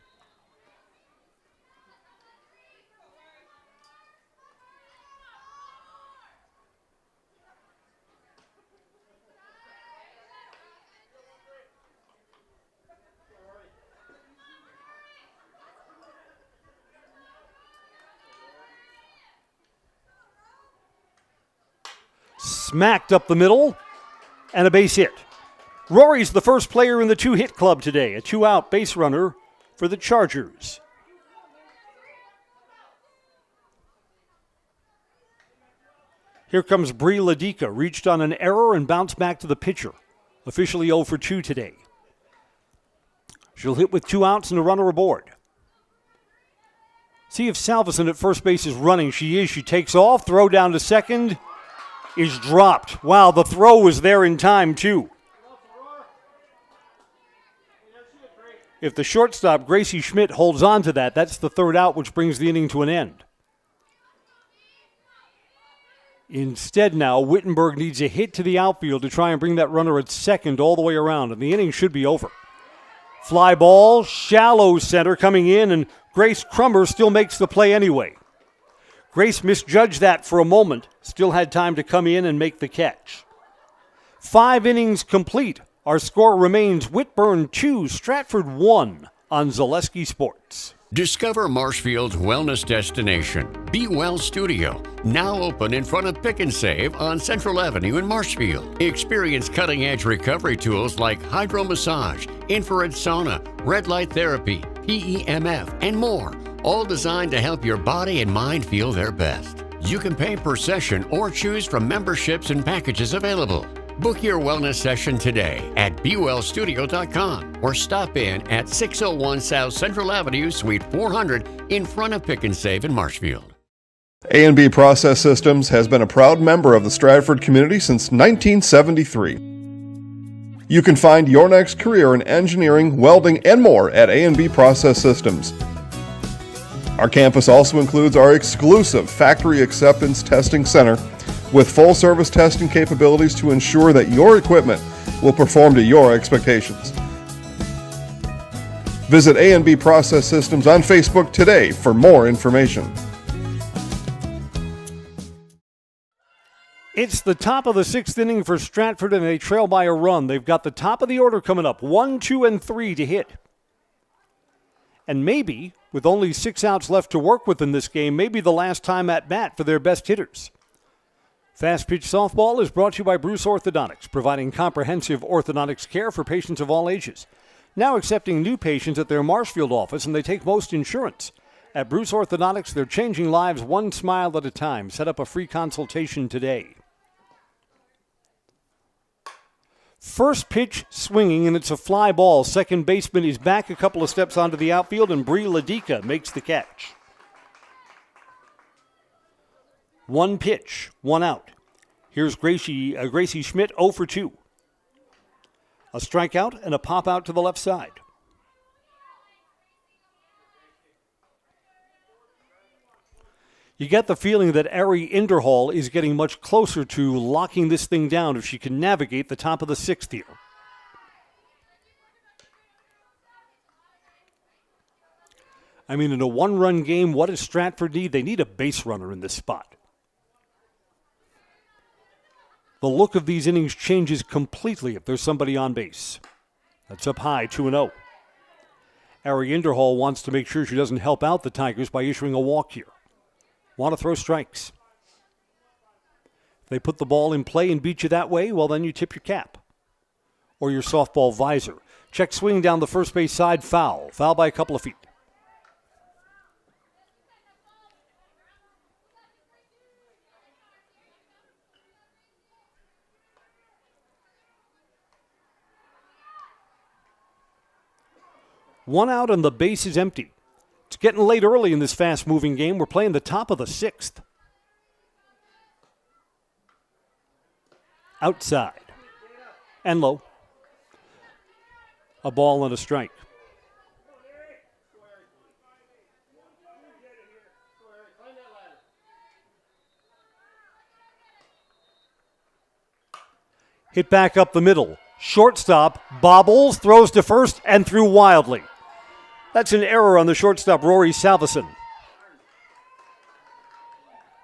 Speaker 1: Smacked up the middle, and a base hit. Rory's the first player in the 2-hit club today, a 2-out base runner for the Chargers. Here comes Brie Ladika, reached on an error and bounced back to the pitcher. Officially 0 for 2 today. She'll hit with 2 outs and a runner aboard. See if Salveson at first base is running. She is. She takes off. Throw down to second is dropped. Wow, the throw was there in time, too. If the shortstop, Gracie Schmidt, holds on to that, that's the 3rd out, which brings the inning to an end. Instead now, Wittenberg needs a hit to the outfield to try and bring that runner at second all the way around, and the inning should be over. Fly ball, shallow center coming in, and Grace Crummer still makes the play anyway. Grace misjudged that for a moment, still had time to come in and make the catch. 5 innings complete. Our score remains Whitburn 2, Stratford 1 on Zaleski Sports.
Speaker 4: Discover Marshfield's wellness destination, Be Well Studio, now open in front of Pick and Save on Central Avenue in Marshfield. Experience cutting-edge recovery tools like hydromassage, infrared sauna, red light therapy, PEMF, and more, all designed to help your body and mind feel their best. You can pay per session or choose from memberships and packages available. Book your wellness session today at BeWellStudio.com or stop in at 601 South Central Avenue, Suite 400 in front of Pick and Save in Marshfield.
Speaker 7: A&B Process Systems has been a proud member of the Stratford community since 1973. You can find your next career in engineering, welding, and more at A&B Process Systems. Our campus also includes our exclusive Factory Acceptance Testing Center with full-service testing capabilities to ensure that your equipment will perform to your expectations. Visit A&B Process Systems on Facebook today for more information.
Speaker 1: It's the top of the 6th inning for Stratford, and they trail by a run. They've got the top of the order coming up, 1, 2, and 3 to hit. And maybe, with only 6 outs left to work with in this game, maybe the last time at bat for their best hitters. Fast Pitch Softball is brought to you by Bruce Orthodontics, providing comprehensive orthodontics care for patients of all ages. Now accepting new patients at their Marshfield office, and they take most insurance. At Bruce Orthodontics, they're changing lives one smile at a time. Set up a free consultation today. First pitch swinging, and it's a fly ball. Second baseman is back a couple of steps onto the outfield, and Brie Ladika makes the catch. 1 pitch, 1 out. Here's Gracie Schmidt, 0 for 2. A strikeout and a pop out to the left side. You get the feeling that Ari Inderhall is getting much closer to locking this thing down if she can navigate the top of the 6th here. I mean, in a 1-run game, what does Stratford need? They need a base runner in this spot. The look of these innings changes completely if there's somebody on base. That's up high, 2-0. Ari Inderhall wants to make sure she doesn't help out the Tigers by issuing a walk here. Want to throw strikes. If they put the ball in play and beat you that way, well, then you tip your cap. Or your softball visor. Check swing down the first base side, foul. Foul by a couple of feet. One out and the base is empty. It's getting late early in this fast-moving game. We're playing the top of the 6th. Outside. And low. A ball and a strike. Hit back up the middle. Shortstop bobbles, throws to first, and threw wildly. That's an error on the shortstop, Rory Salveson.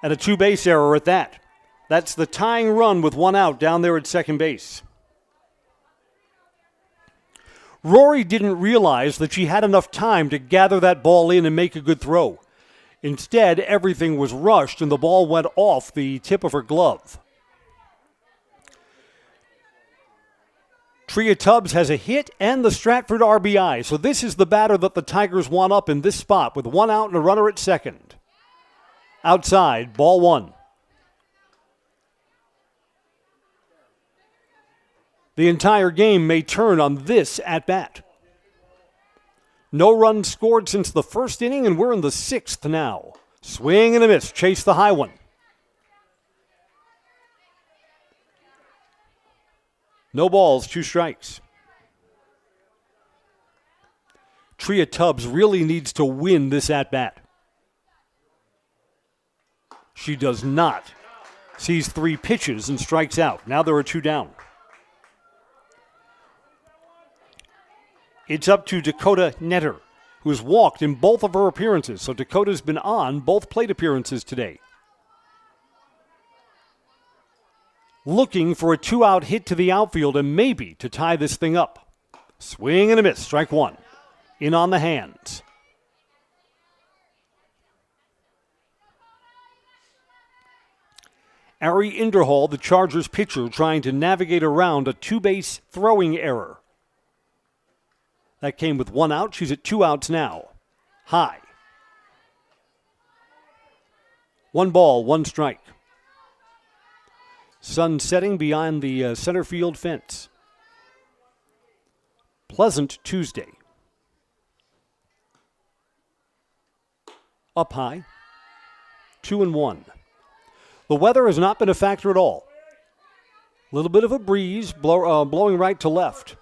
Speaker 1: And a two-base error at that. That's the tying run with one out down there at second base. Rory didn't realize that she had enough time to gather that ball in and make a good throw. Instead, everything was rushed and the ball went off the tip of her glove. Tria Tubbs has a hit and the Stratford RBI, so this is the batter that the Tigers want up in this spot with one out and a runner at second. Outside, ball one. The entire game may turn on this at-bat. No runs scored since the first inning, and we're in the sixth now. Swing and a miss. Chase the high one. No balls, 2 strikes. Tria Tubbs really needs to win this at-bat. She does not. Sees 3 pitches and strikes out. Now there are 2 down. It's up to Dakota Netter, who has walked in both of her appearances. So Dakota's been on both plate appearances today. Looking for a 2-out hit to the outfield and maybe to tie this thing up. Swing and a miss, strike 1. In on the hands. Ari Inderhall, the Chargers pitcher, trying to navigate around a 2-base throwing error. That came with 1 out. She's at 2 outs now. High. 1 ball, 1 strike. Sun setting behind the center field fence. Pleasant Tuesday. Up high. 2-1. The weather has not been a factor at all. A little bit of a breeze blowing right to left.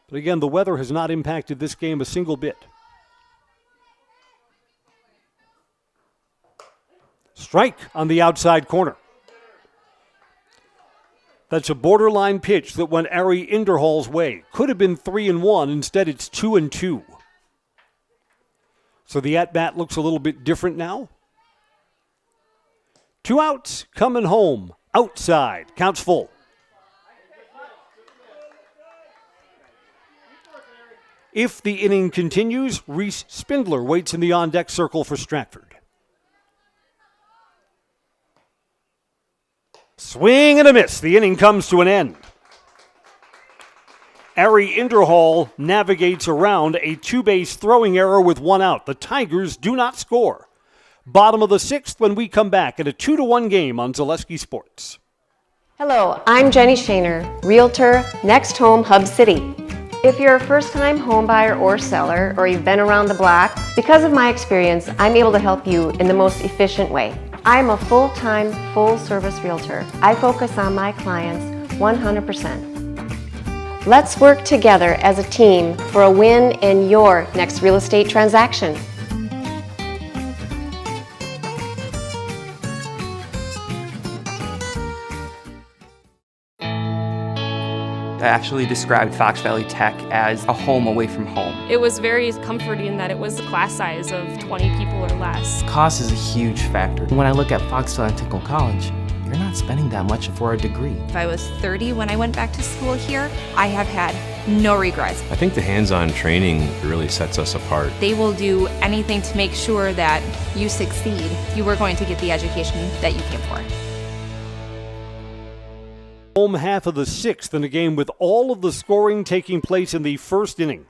Speaker 1: But again, the weather has not impacted this game a single bit. Strike on the outside corner. That's a borderline pitch that went Ari Inderhall's way. Could have been 3-1. Instead, it's 2-2. So the at-bat looks a little bit different now. 2 outs, coming home. Outside. Counts full. If the inning continues, Reese Spindler waits in the on-deck circle for Stratford. Swing and a miss. The inning comes to an end. Ari Inderhall navigates around a 2-base throwing error with 1 out. The Tigers do not score. Bottom of the 6th when we come back at a 2-1 game on Zaleski Sports.
Speaker 5: Hello, I'm Jenny Shaner, Realtor, Next Home Hub City. If you're a first-time home buyer or seller, or you've been around the block, because of my experience, I'm able to help you in the most efficient way. I'm a full-time, full-service realtor. I focus on my clients 100%. Let's work together as a team for a win in your next real estate transaction.
Speaker 6: I actually described Fox Valley Tech as a home away from home.
Speaker 23: It was very comforting that it was a class size of 20 people or less.
Speaker 6: Cost is a huge factor. When I look at Fox Valley Technical College, you're not spending that much for a degree.
Speaker 24: If I was 30 when I went back to school here, I have had no regrets.
Speaker 25: I think the hands-on training really sets us apart.
Speaker 24: They will do anything to make sure that you succeed. You are going to get the education that you came for.
Speaker 1: Home half of the 6th in a game with all of the scoring taking place in the first inning.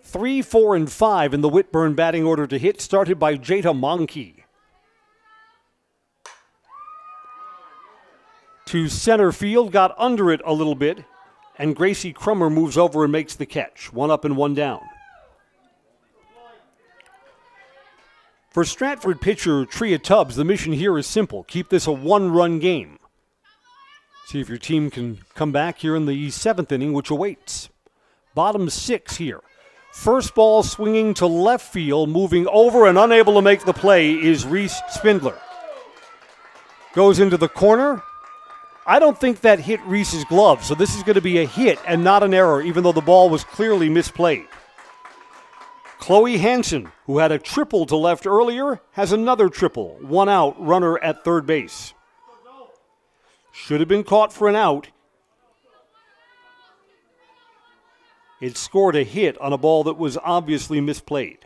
Speaker 1: 3, 4, and 5 in the Whitburn batting order to hit, started by Jada Monkey. To center field, got under it a little bit, and Gracie Crummer moves over and makes the catch. 1 up and 1 down. For Stratford pitcher Tria Tubbs, the mission here is simple. Keep this a 1-run game. See if your team can come back here in the 7th inning, which awaits. Bottom 6 here. First ball swinging to left field, moving over and unable to make the play is Reese Spindler. Goes into the corner. I don't think that hit Reese's glove, so this is going to be a hit and not an error, even though the ball was clearly misplayed. Chloe Hansen, who had a triple to left earlier, has another triple. 1 out, runner at third base. Should have been caught for an out. It scored a hit on a ball that was obviously misplayed.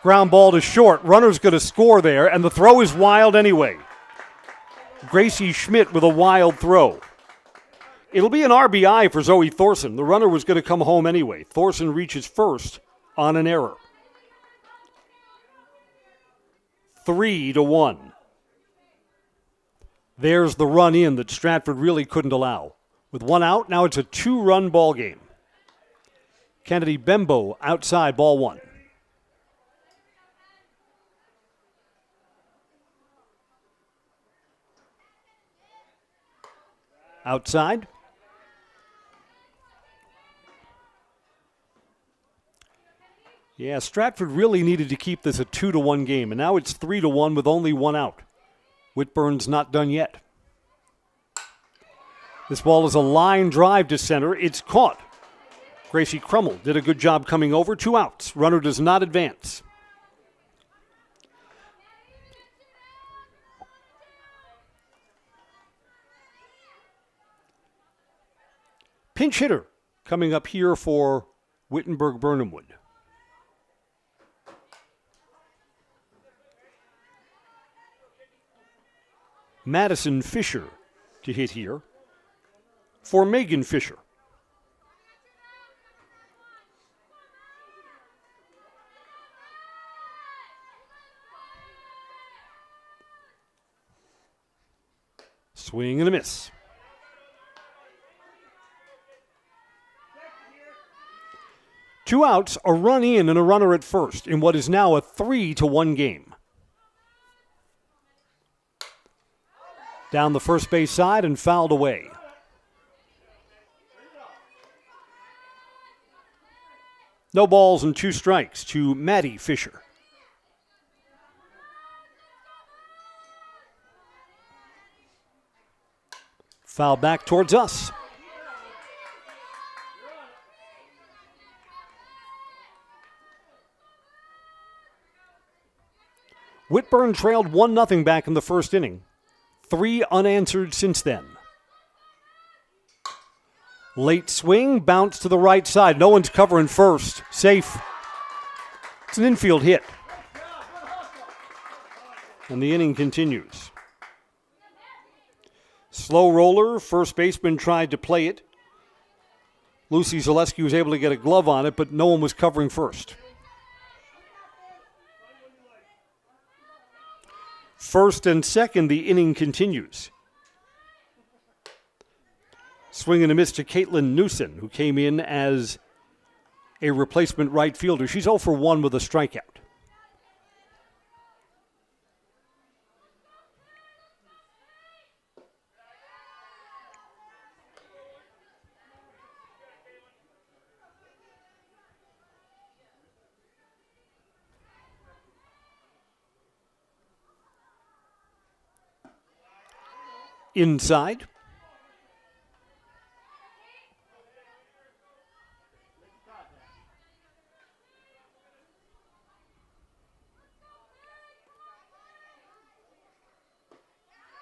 Speaker 1: Ground ball to short. Runner's going to score there, and the throw is wild anyway. Gracie Schmidt with a wild throw. It'll be an RBI for Zoe Thorson. The runner was going to come home anyway. Thorson reaches first on an error. 3-1. There's the run in that Stratford really couldn't allow. With 1 out, now it's a 2-run ball game. Kennedy Bembo outside, ball 1. Outside. Yeah, Stratford really needed to keep this a 2-1 game, and now it's 3-1 with only 1 out. Whitburn's not done yet. This ball is a line drive to center. It's caught. Gracie Crummel did a good job coming over. 2 outs. Runner does not advance. Pinch hitter coming up here for Wittenberg-Birnamwood. Madison Fisher to hit here for Megan Fisher. Swing and a miss. Two outs, a run in, and a runner at first in what is now a 3-1 game. Down the first base side and fouled away. No balls and 2 strikes to Maddie Fisher. Foul back towards us. Whitburn trailed 1-0 back in the first inning. 3 unanswered since then. Late swing, bounce to the right side. No one's covering first. Safe. It's an infield hit. And the inning continues. Slow roller, first baseman tried to play it. Lucy Zaleski was able to get a glove on it, but no one was covering first. First and second, the inning continues. Swing and a miss to Caitlin Newson, who came in as a replacement right fielder. She's 0 for 1 with a strikeout. Inside.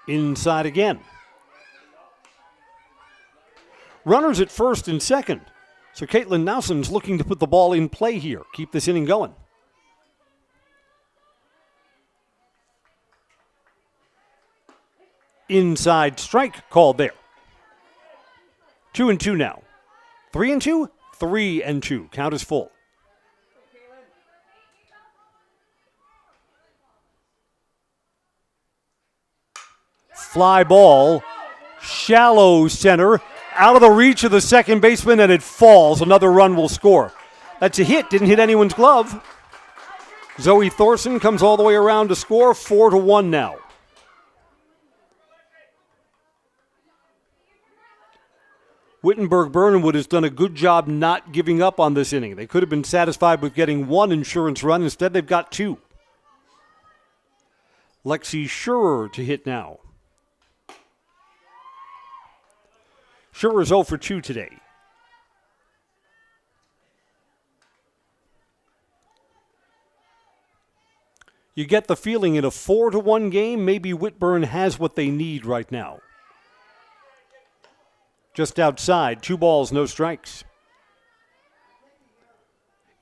Speaker 1: Inside again. Runners at first and second. So Caitlin Nelson's looking to put the ball in play here. Keep this inning going. Inside strike called there. 2-2 now. 3-2? 3-2. Count is full. Fly ball. Shallow center. Out of the reach of the second baseman, and it falls. Another run will score. That's a hit. Didn't hit anyone's glove. Zoe Thorson comes all the way around to score. 4-1 now. Wittenberg-Birnamwood has done a good job not giving up on this inning. They could have been satisfied with getting 1 insurance run. Instead, they've got 2. Lexi Schurer to hit now. Schurer's 0 for 2 today. You get the feeling in a 4-1 game, maybe Whitburn has what they need right now. Just outside, 2 balls, no strikes.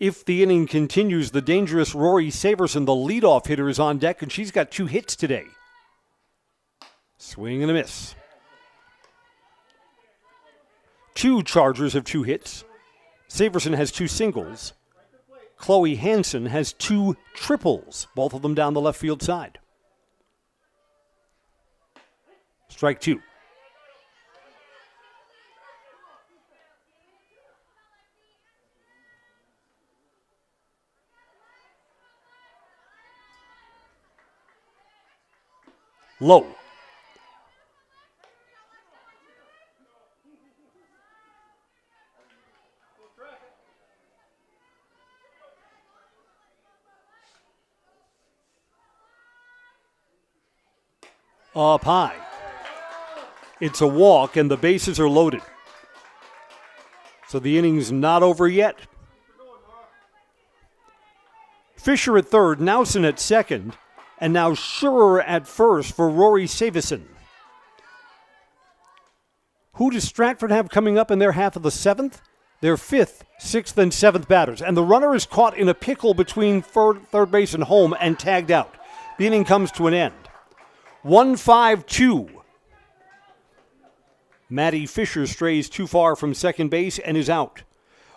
Speaker 1: If the inning continues, the dangerous Rory Saverson, the leadoff hitter, is on deck, and she's got 2 hits today. Swing and a miss. 2 Chargers have 2 hits. Saverson has 2 singles. Chloe Hansen has 2 triples, both of them down the left field side. Strike 2. Low. Up high. It's a walk, and the bases are loaded. So the inning's not over yet. Fisher at third, Nowson at second, and now Schurer at first for Rory Saverson. Who does Stratford have coming up in their half of the 7th? Their 5th, 6th, and 7th batters. And the runner is caught in a pickle between third base and home and tagged out. The inning comes to an end. 1-5-2. Maddie Fisher strays too far from second base and is out.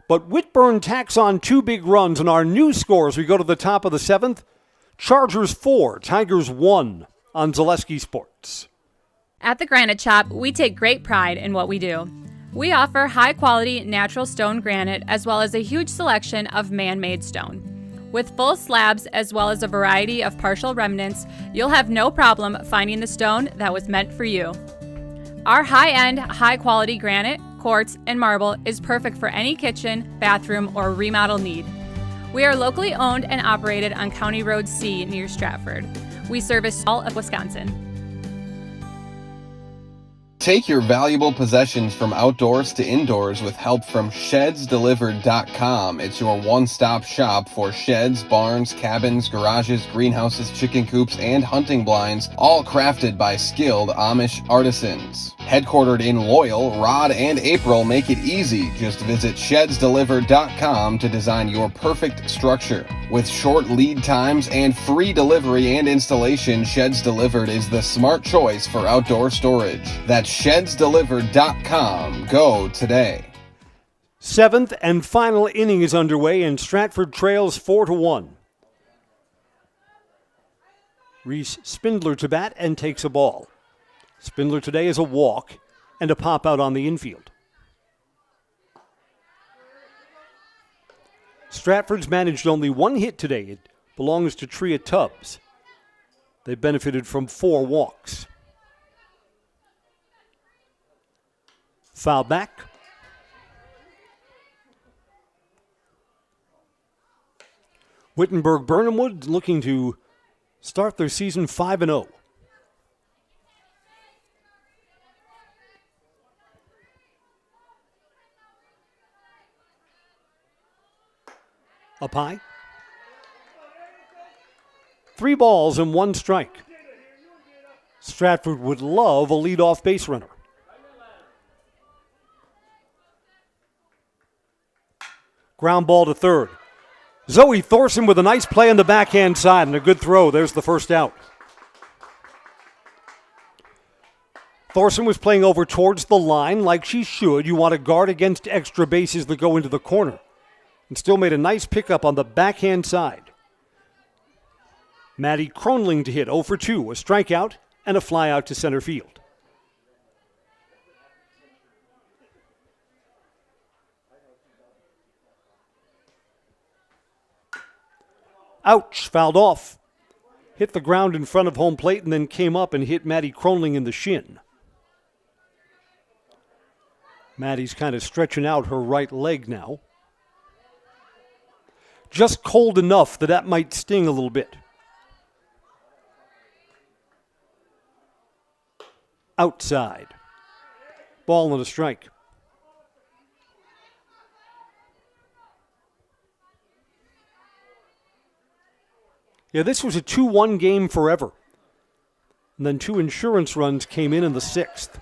Speaker 1: But Whitburn tacks on 2 big runs, and our new score as we go to the top of the 7th, Chargers 4, Tigers 1 on Zaleski Sports.
Speaker 8: At the Granite Shop, we take great pride in what we do. We offer high-quality natural stone granite as well as a huge selection of man-made stone. With full slabs as well as a variety of partial remnants, you'll have no problem finding the stone that was meant for you. Our high-end, high-quality granite, quartz, and marble is perfect for any kitchen, bathroom, or remodel need. We are locally owned and operated on County Road C near Stratford. We service all of Wisconsin.
Speaker 9: Take your valuable possessions from outdoors to indoors with help from ShedsDelivered.com. It's your one-stop shop for sheds, barns, cabins, garages, greenhouses, chicken coops, and hunting blinds, all crafted by skilled Amish artisans. Headquartered in Loyal, Rod and April make it easy. Just visit ShedsDelivered.com to design your perfect structure. With short lead times and free delivery and installation, Sheds Delivered is the smart choice for outdoor storage. That's ShedsDelivered.com. Go today.
Speaker 1: 7th and final inning is underway, and Stratford trails 4-1. Reese Spindler to bat and takes a ball. Spindler today is a walk and a pop out on the infield. Stratford's managed only 1 hit today. It belongs to Tria Tubbs. They benefited from 4 walks. Foul back. Wittenberg-Birnamwood looking to start their season 5-0. Up high. 3 balls and 1 strike. Stratford would love a leadoff base runner. Ground ball to third. Zoe Thorson with a nice play on the backhand side and a good throw. There's the first out. Thorson was playing over towards the line like she should. You want to guard against extra bases that go into the corner. And still made a nice pickup on the backhand side. Maddie Kronling to hit 0 for 2, a strikeout and a fly out to center field. Ouch, fouled off. Hit the ground in front of home plate and then came up and hit Maddie Kronling in the shin. Maddie's kind of stretching out her right leg now. Just cold enough that might sting a little bit. outside. Ball and a strike. Yeah, this was a 2-1 game forever. And then 2 insurance runs came in the 6th.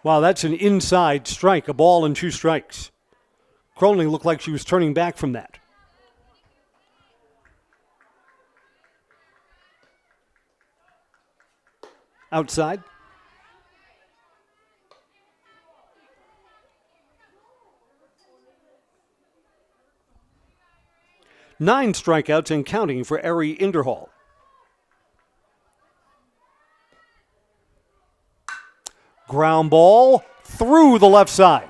Speaker 1: Wow, that's an inside strike, a ball and 2 strikes. Cronin looked like she was turning back from that. Outside. Nine strikeouts and counting for Ari Inderhall. Ground ball through the left side,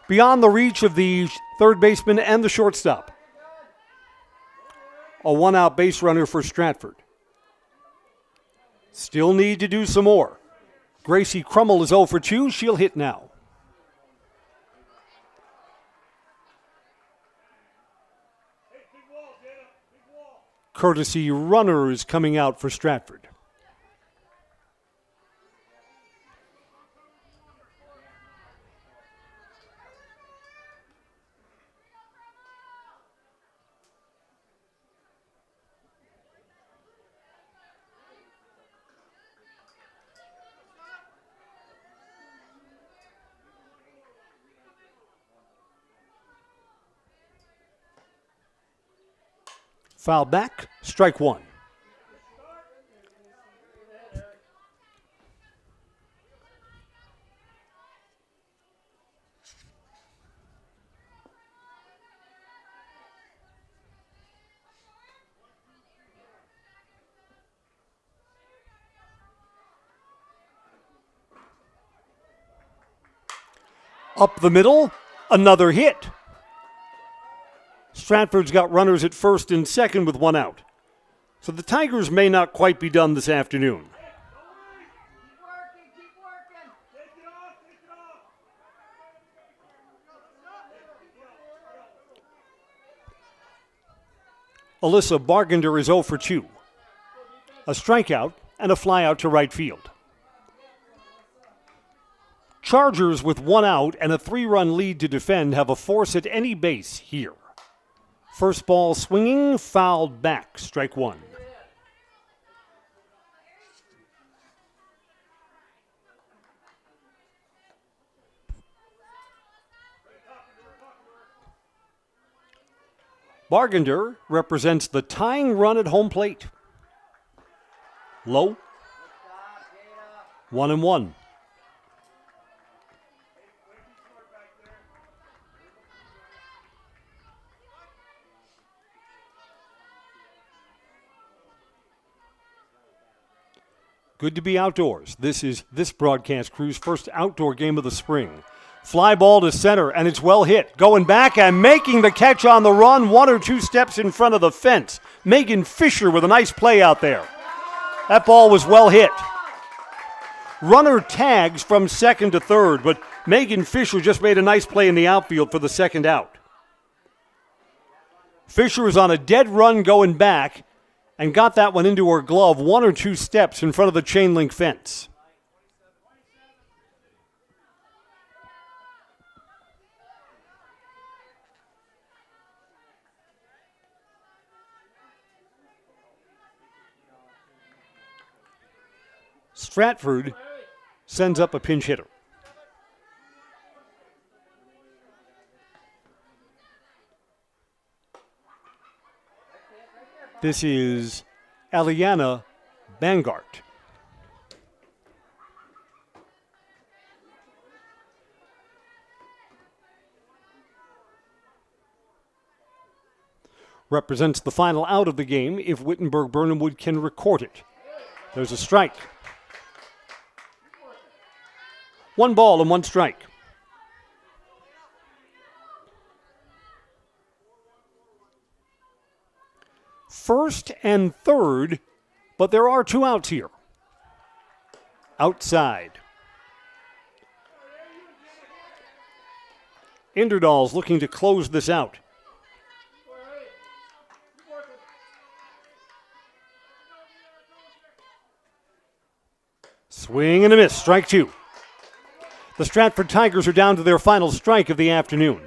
Speaker 1: beyond the reach of the third baseman and the shortstop. A one-out base runner for Stratford. Still need to do some more. Gracie Crummell is 0 for 2. She'll hit now. Courtesy runner is coming out for Stratford. Foul back, strike one. Up the middle, another hit. Stratford's got runners at first and second with one out. So the Tigers may not quite be done this afternoon. Alyssa Bargender is 0 for 2. A strikeout and a flyout to right field. Chargers with one out and a 3-run lead to defend have a force at any base here. First ball swinging, fouled back, strike one. Bargender represents the tying run at home plate. Low. 1-1. Good to be outdoors. This is this broadcast crew's first outdoor game of the spring. Fly ball to center, and it's well hit. Going back and making the catch on the run, 1 or 2 steps in front of the fence. Megan Fisher with a nice play out there. That ball was well hit. Runner tags from second to third, but Megan Fisher just made a nice play in the outfield for the second out. Fisher is on a dead run going back, and got that one into her glove 1 or 2 steps in front of the chain link fence. Stratford sends up a pinch hitter. This is Eliana Bangart. Represents the final out of the game if Wittenberg-Birnamwood can record it. There's a strike. 1 ball and 1 strike. First and third, but there are 2 outs here. Outside. Inderdahl's looking to close this out. Swing and a miss, strike two. The Stratford Tigers are down to their final strike of the afternoon.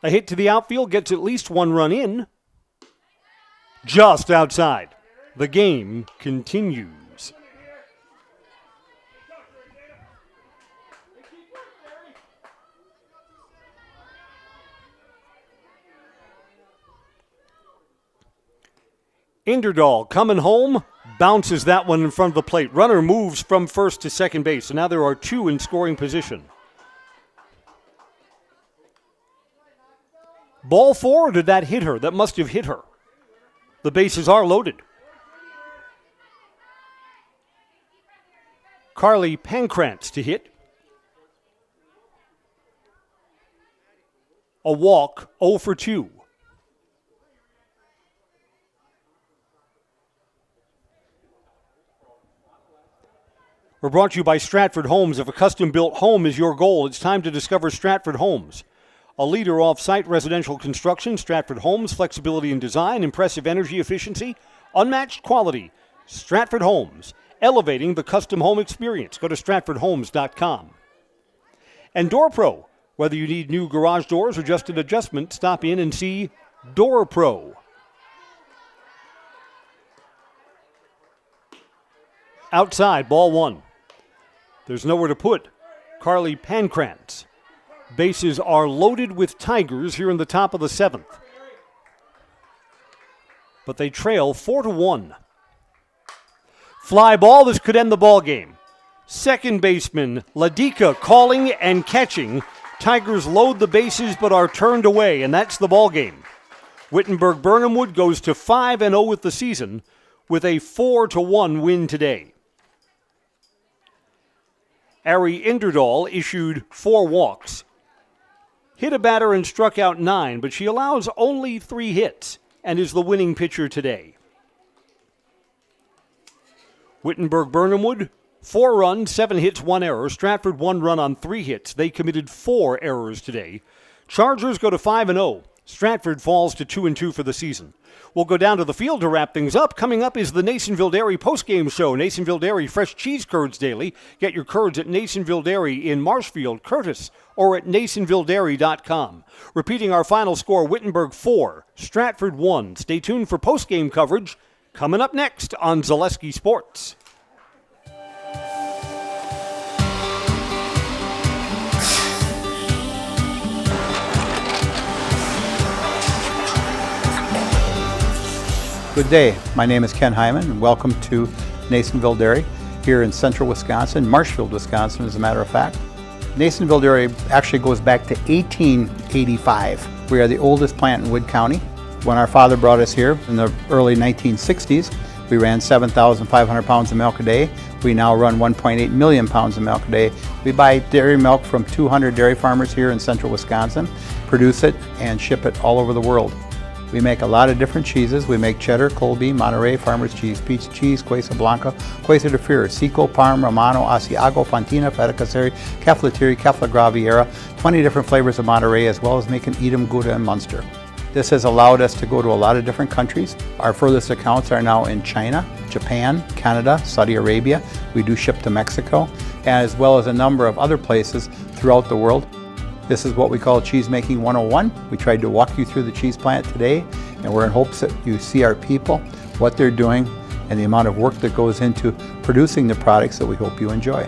Speaker 1: A hit to the outfield gets at least one run in. Just outside. The game continues. Inderdahl coming home, bounces that one in front of the plate. Runner moves from first to second base, so now there are two in scoring position. Ball four, or did that hit her? That must have hit her. The bases are loaded. Carly Pankrantz to hit. A walk, 0 for 2. We're brought to you by Stratford Homes. If a custom-built home is your goal, it's time to discover Stratford Homes. A leader off-site residential construction, Stratford Homes, flexibility in design, impressive energy efficiency, unmatched quality. Stratford Homes, elevating the custom home experience. Go to stratfordhomes.com. And Door Pro, whether you need new garage doors or just an adjustment, stop in and see Door Pro. Outside, ball one. There's nowhere to put Carly Pankrantz. Bases are loaded with Tigers here in the top of the seventh. But they trail 4-1. Fly ball, this could end the ball game. Second baseman Ladika calling and catching. Tigers load the bases but are turned away, and that's the ball game. Wittenberg-Birnamwood goes to 5-0 with the season with a 4-1 win today. Ari Inderdahl issued 4 walks. Hit a batter and struck out 9, but she allows only 3 hits and is the winning pitcher today. Wittenberg-Birnamwood, 4 runs, 7 hits, 1 error. Stratford 1 run on 3 hits. They committed 4 errors today. Chargers go to 5-0. Stratford falls to 2-2 for the season. We'll go down to the field to wrap things up. Coming up is the Nasonville Dairy postgame show. Nasonville Dairy fresh cheese curds daily. Get your curds at Nasonville Dairy in Marshfield, Curtis, or at nasonvilledairy.com. Repeating our final score, Wittenberg 4, Stratford 1. Stay tuned for postgame coverage coming up next on Zaleski Sports.
Speaker 10: Good day. My name is Ken Hyman, and welcome to Nasonville Dairy here in central Wisconsin, Marshfield, Wisconsin, as a matter of fact. Nasonville Dairy actually goes back to 1885. We are the oldest plant in Wood County. When our father brought us here in the early 1960s, we ran 7,500 pounds of milk a day. We now run 1.8 million pounds of milk a day. We buy dairy milk from 200 dairy farmers here in central Wisconsin, produce it, and ship it all over the world. We make a lot of different cheeses. We make cheddar, Colby, Monterey, Farmer's Cheese, Peach Cheese, Quesa Blanca, Quesa de Fir, Seco, Parm, Romano, Asiago, Fontina, Feta Caseri, Caflatiri, Cafla Graviera, 20 different flavors of Monterey, as well as making Edam, Gouda, and Munster. This has allowed us to go to a lot of different countries. Our furthest accounts are now in China, Japan, Canada, Saudi Arabia. We do ship to Mexico, as well as a number of other places throughout the world. This is what we call Cheese Making 101. We tried to walk you through the cheese plant today, and we're in hopes that you see our people, what they're doing, and the amount of work that goes into producing the products that we hope you enjoy.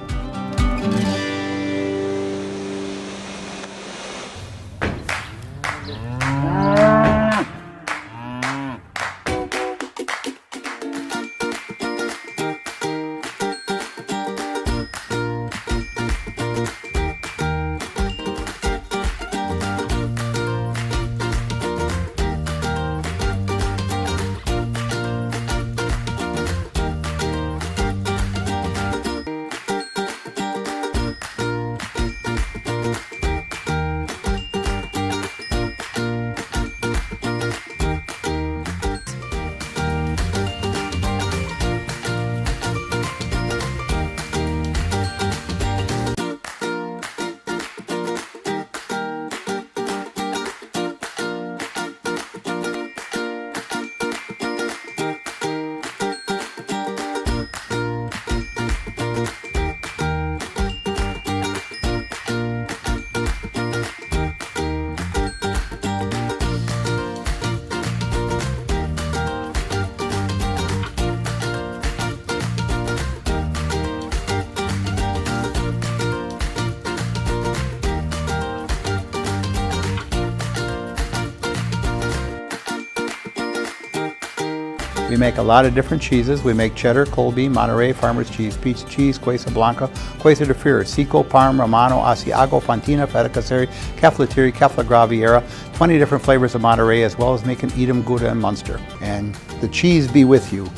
Speaker 10: We make a lot of different cheeses. We make cheddar, Colby, Monterey, Farmer's cheese, pizza cheese, Quesa Blanca, Quesa de Fir, Seco, Parm, Romano, Asiago, Fontina, Feta Caseri, Cafflatiri, Caffla Graviera, 20 different flavors of Monterey, as well as making Edam, Gouda, and Munster. And the cheese be with you.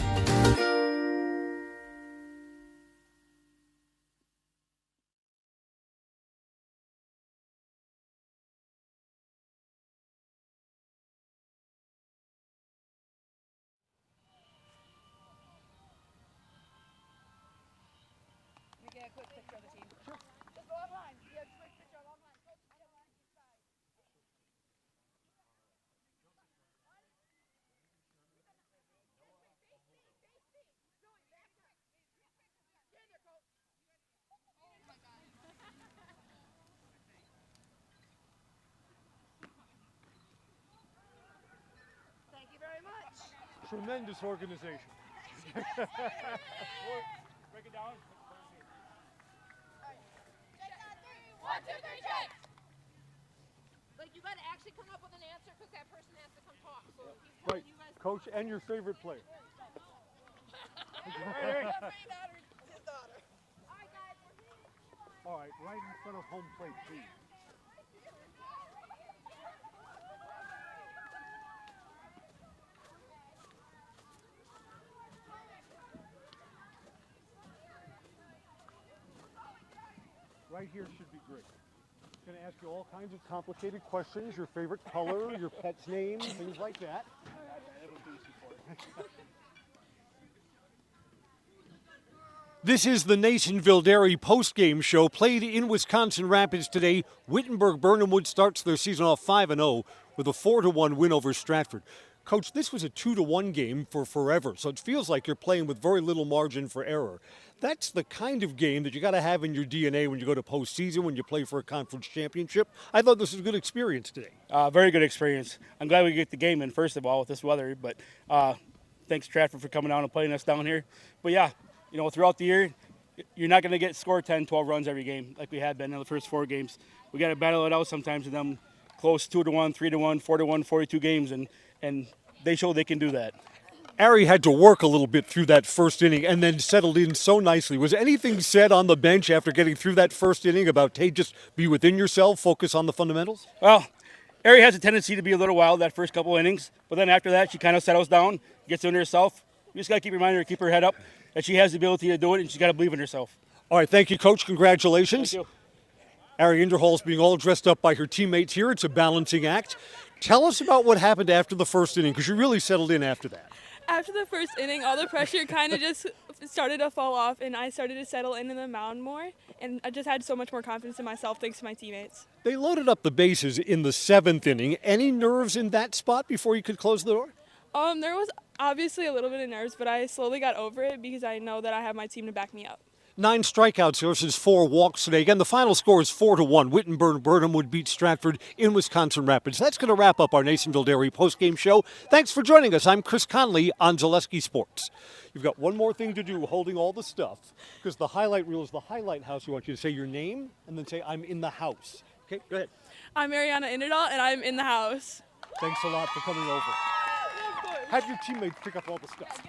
Speaker 1: Tremendous organization.
Speaker 11: Break it down. 1, 2, 3, check. Like you got to actually come up with an answer because that person has to come talk. So he's
Speaker 1: Right, Coach, and your favorite player. All right, right in front of home plate, please. Right here should be great. It's going to ask you all kinds of complicated questions, your favorite color, your pet's name, things like that. This is the Nasonville Dairy postgame show played in Wisconsin Rapids today. Wittenberg-Birnamwood starts their season off 5-0 with a 4-1 win over Stratford. Coach, this was a 2-1 game for forever, so it feels like you're playing with very little margin for error. That's the kind of game that you got to have in your DNA when you go to postseason, when you play for a conference championship. I thought this was a good experience today.
Speaker 12: Very good experience. I'm glad we get the game in, first of all, with this weather. But thanks, Stratford, for coming down and playing us down here. But, yeah, you know, throughout the year, you're not going to score 10, 12 runs every game like we had been in the first 4 games. We got to battle it out sometimes with them close 2-1, 3-1, 4-1, 42 games, and they show they can do that.
Speaker 1: Ari had to work a little bit through that first inning and then settled in so nicely. Was anything said on the bench after getting through that first inning about, hey, just be within yourself, focus on the fundamentals?
Speaker 12: Well, Ari has a tendency to be a little wild that first couple innings, but then after that, she kind of settles down, gets into herself. You just got to keep reminding her to keep her head up, that she has the ability to do it, and she's got to believe in herself.
Speaker 1: All right, thank you, Coach. Congratulations.
Speaker 12: Thank you.
Speaker 1: Ari Inderhall's being all dressed up by her teammates here. It's a balancing act. Tell us about what happened after the first inning, because you really settled in after that.
Speaker 23: After the first inning, all the pressure kind of just started to fall off, and I started to settle into the mound more, and I just had so much more confidence in myself thanks to my teammates.
Speaker 1: They loaded up the bases in the 7th inning. Any nerves in that spot before you could close the door?
Speaker 23: There was obviously a little bit of nerves, but I slowly got over it because I know that I have my team to back me up.
Speaker 1: 9 strikeouts versus 4 walks today. Again, the final score is 4-1. Wittenberg-Birnamwood beat Stratford in Wisconsin Rapids. That's going to wrap up our Nasonville Dairy postgame show. Thanks for joining us. I'm Chris Conley on Zaleski Sports. You've got one more thing to do, holding all the stuff, because the highlight reel is the highlight house. We want you to say your name and then say, I'm in the house. Okay, go ahead.
Speaker 23: I'm Mariana Inderdahl, and I'm in the house.
Speaker 1: Thanks a lot for coming over. Have your teammates pick up all the stuff.